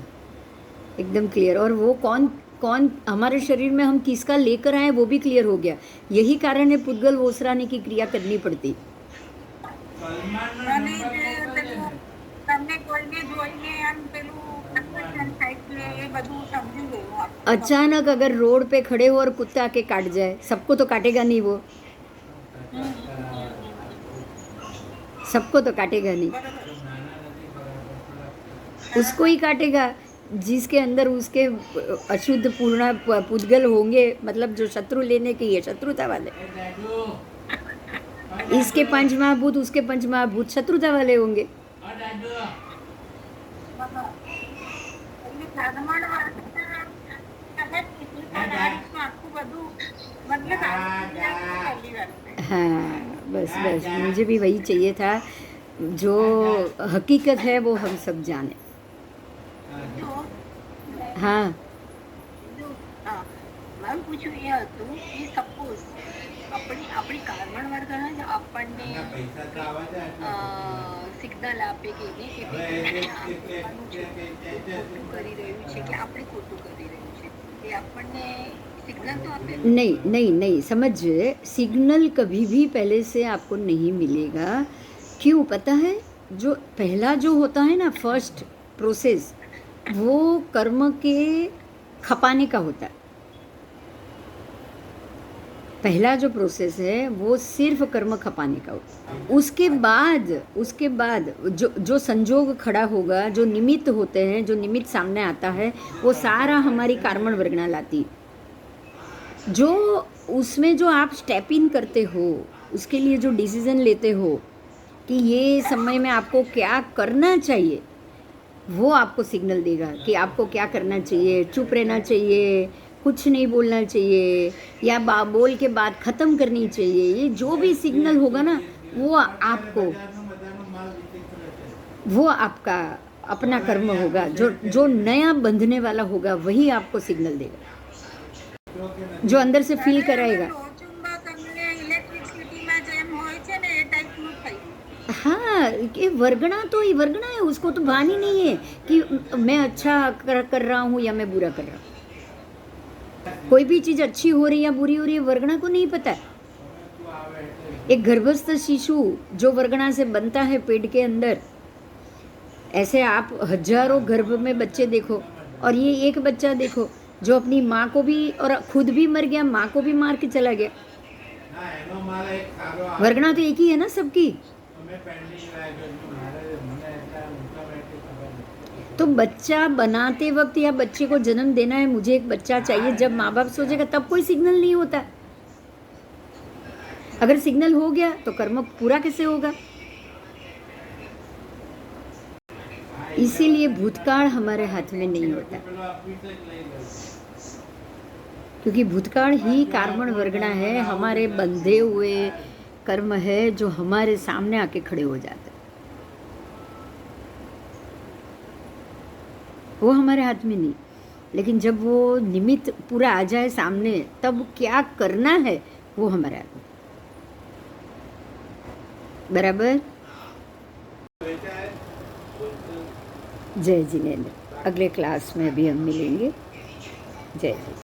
एकदम क्लियर. और वो कौन हमारे शरीर में हम किसका लेकर आए वो भी क्लियर हो गया. यही कारण है पुद्गल ओसराने की क्रिया करनी पड़ती. अचानक अगर रोड पे खड़े हो और कुत्ता आके काट जाए, सबको तो काटेगा नहीं, वो सबको तो काटेगा नहीं, उसको ही काटेगा जिसके अंदर उसके अशुद्ध पूर्ण पुद्गल होंगे, मतलब जो शत्रु लेने के ये शत्रुता वाले. इसके पंच महाभूत उसके पंच महाभूत शत्रुता वाले होंगे. हाँ, बस मुझे भी वही चाहिए था. जो हकीकत है वो हम सब जाने. हाँ, મેમ પૂછ્યું એ હતું કે સપોઝ આપણી કાર્બન વર્ગના જ આપણને સિગ્નલ આપે કે એને કે ખોટું કરી રહ્યું છે કે આપણે ખોટું કરી રહ્યું છે, એ આપણને सिग्नल तो आपने नहीं समझिए. सिग्नल कभी भी पहले से आपको नहीं मिलेगा. क्यों पता है? जो पहला जो होता है ना, फर्स्ट प्रोसेस, वो कर्म के खपाने का होता है. पहला जो प्रोसेस है वो सिर्फ कर्म खपाने का होता है. उसके बाद जो संजोग खड़ा होगा, जो निमित्त होते हैं, जो निमित्त सामने आता है, वो सारा हमारी कार्बन वर्गना लाती. जो उसमें जो आप स्टेप इन करते हो, उसके लिए जो डिसीजन लेते हो कि ये समय में आपको क्या करना चाहिए, वो आपको सिग्नल देगा कि आपको क्या करना चाहिए, चुप रहना चाहिए, कुछ नहीं बोलना चाहिए, या बोल के बात ख़त्म करनी चाहिए। ये जो भी सिग्नल होगा ना, वो आपका अपना कर्म होगा। जो नया बंधने वाला होगा वही आपको सिग्नल देगा, जो अंदर से फील कराएगा। ચુંબક અને ઇલેક્ટ્રિસિટીમાં જેમ હોય છે ને એ ટાઈપનું થયું. हाँ, कि वर्गणा तो ये वर्गणा है, उसको तो भान ही नहीं है कि मैं अच्छा कर रहा हूँ या मैं बुरा कर रहा हूँ। कोई भी चीज़ अच्छी हो रही है या बुरी हो रही है, वर्गणा को नहीं पता है। एक गर्भस्थ शिशु जो वर्गणा से बनता है पेट के अंदर, ऐसे आप हजारों गर्भ में बच्चे देखो, और ये एक बच्चा देखो जो अपनी माँ को भी और खुद भी मर गया, माँ को भी मार के चला गया। वर्गणा तो एक ही है ना सबकी। तो बच्चा बनाते वक्त या बच्चे को जन्म देना है, मुझे एक बच्चा चाहिए, जब माँ बाप सोचेगा तब कोई सिग्नल नहीं होता। अगर सिग्नल हो गया तो कर्म पूरा कैसे होगा? इसीलिए भूतकाल हमारे हाथ में नहीं होता, क्योंकि भूतकाल ही कार्बन वर्गणा है, हमारे बंधे हुए कर्म है जो हमारे सामने आके खड़े हो जाते हैं। वो हमारे हाथ में नहीं, लेकिन जब वो निमित्त पूरा आ जाए सामने, तब क्या करना है वो हमारे हाथ में। बराबर? जय जिनेंद्र। अगले क्लास में भी हम मिलेंगे। जय जी।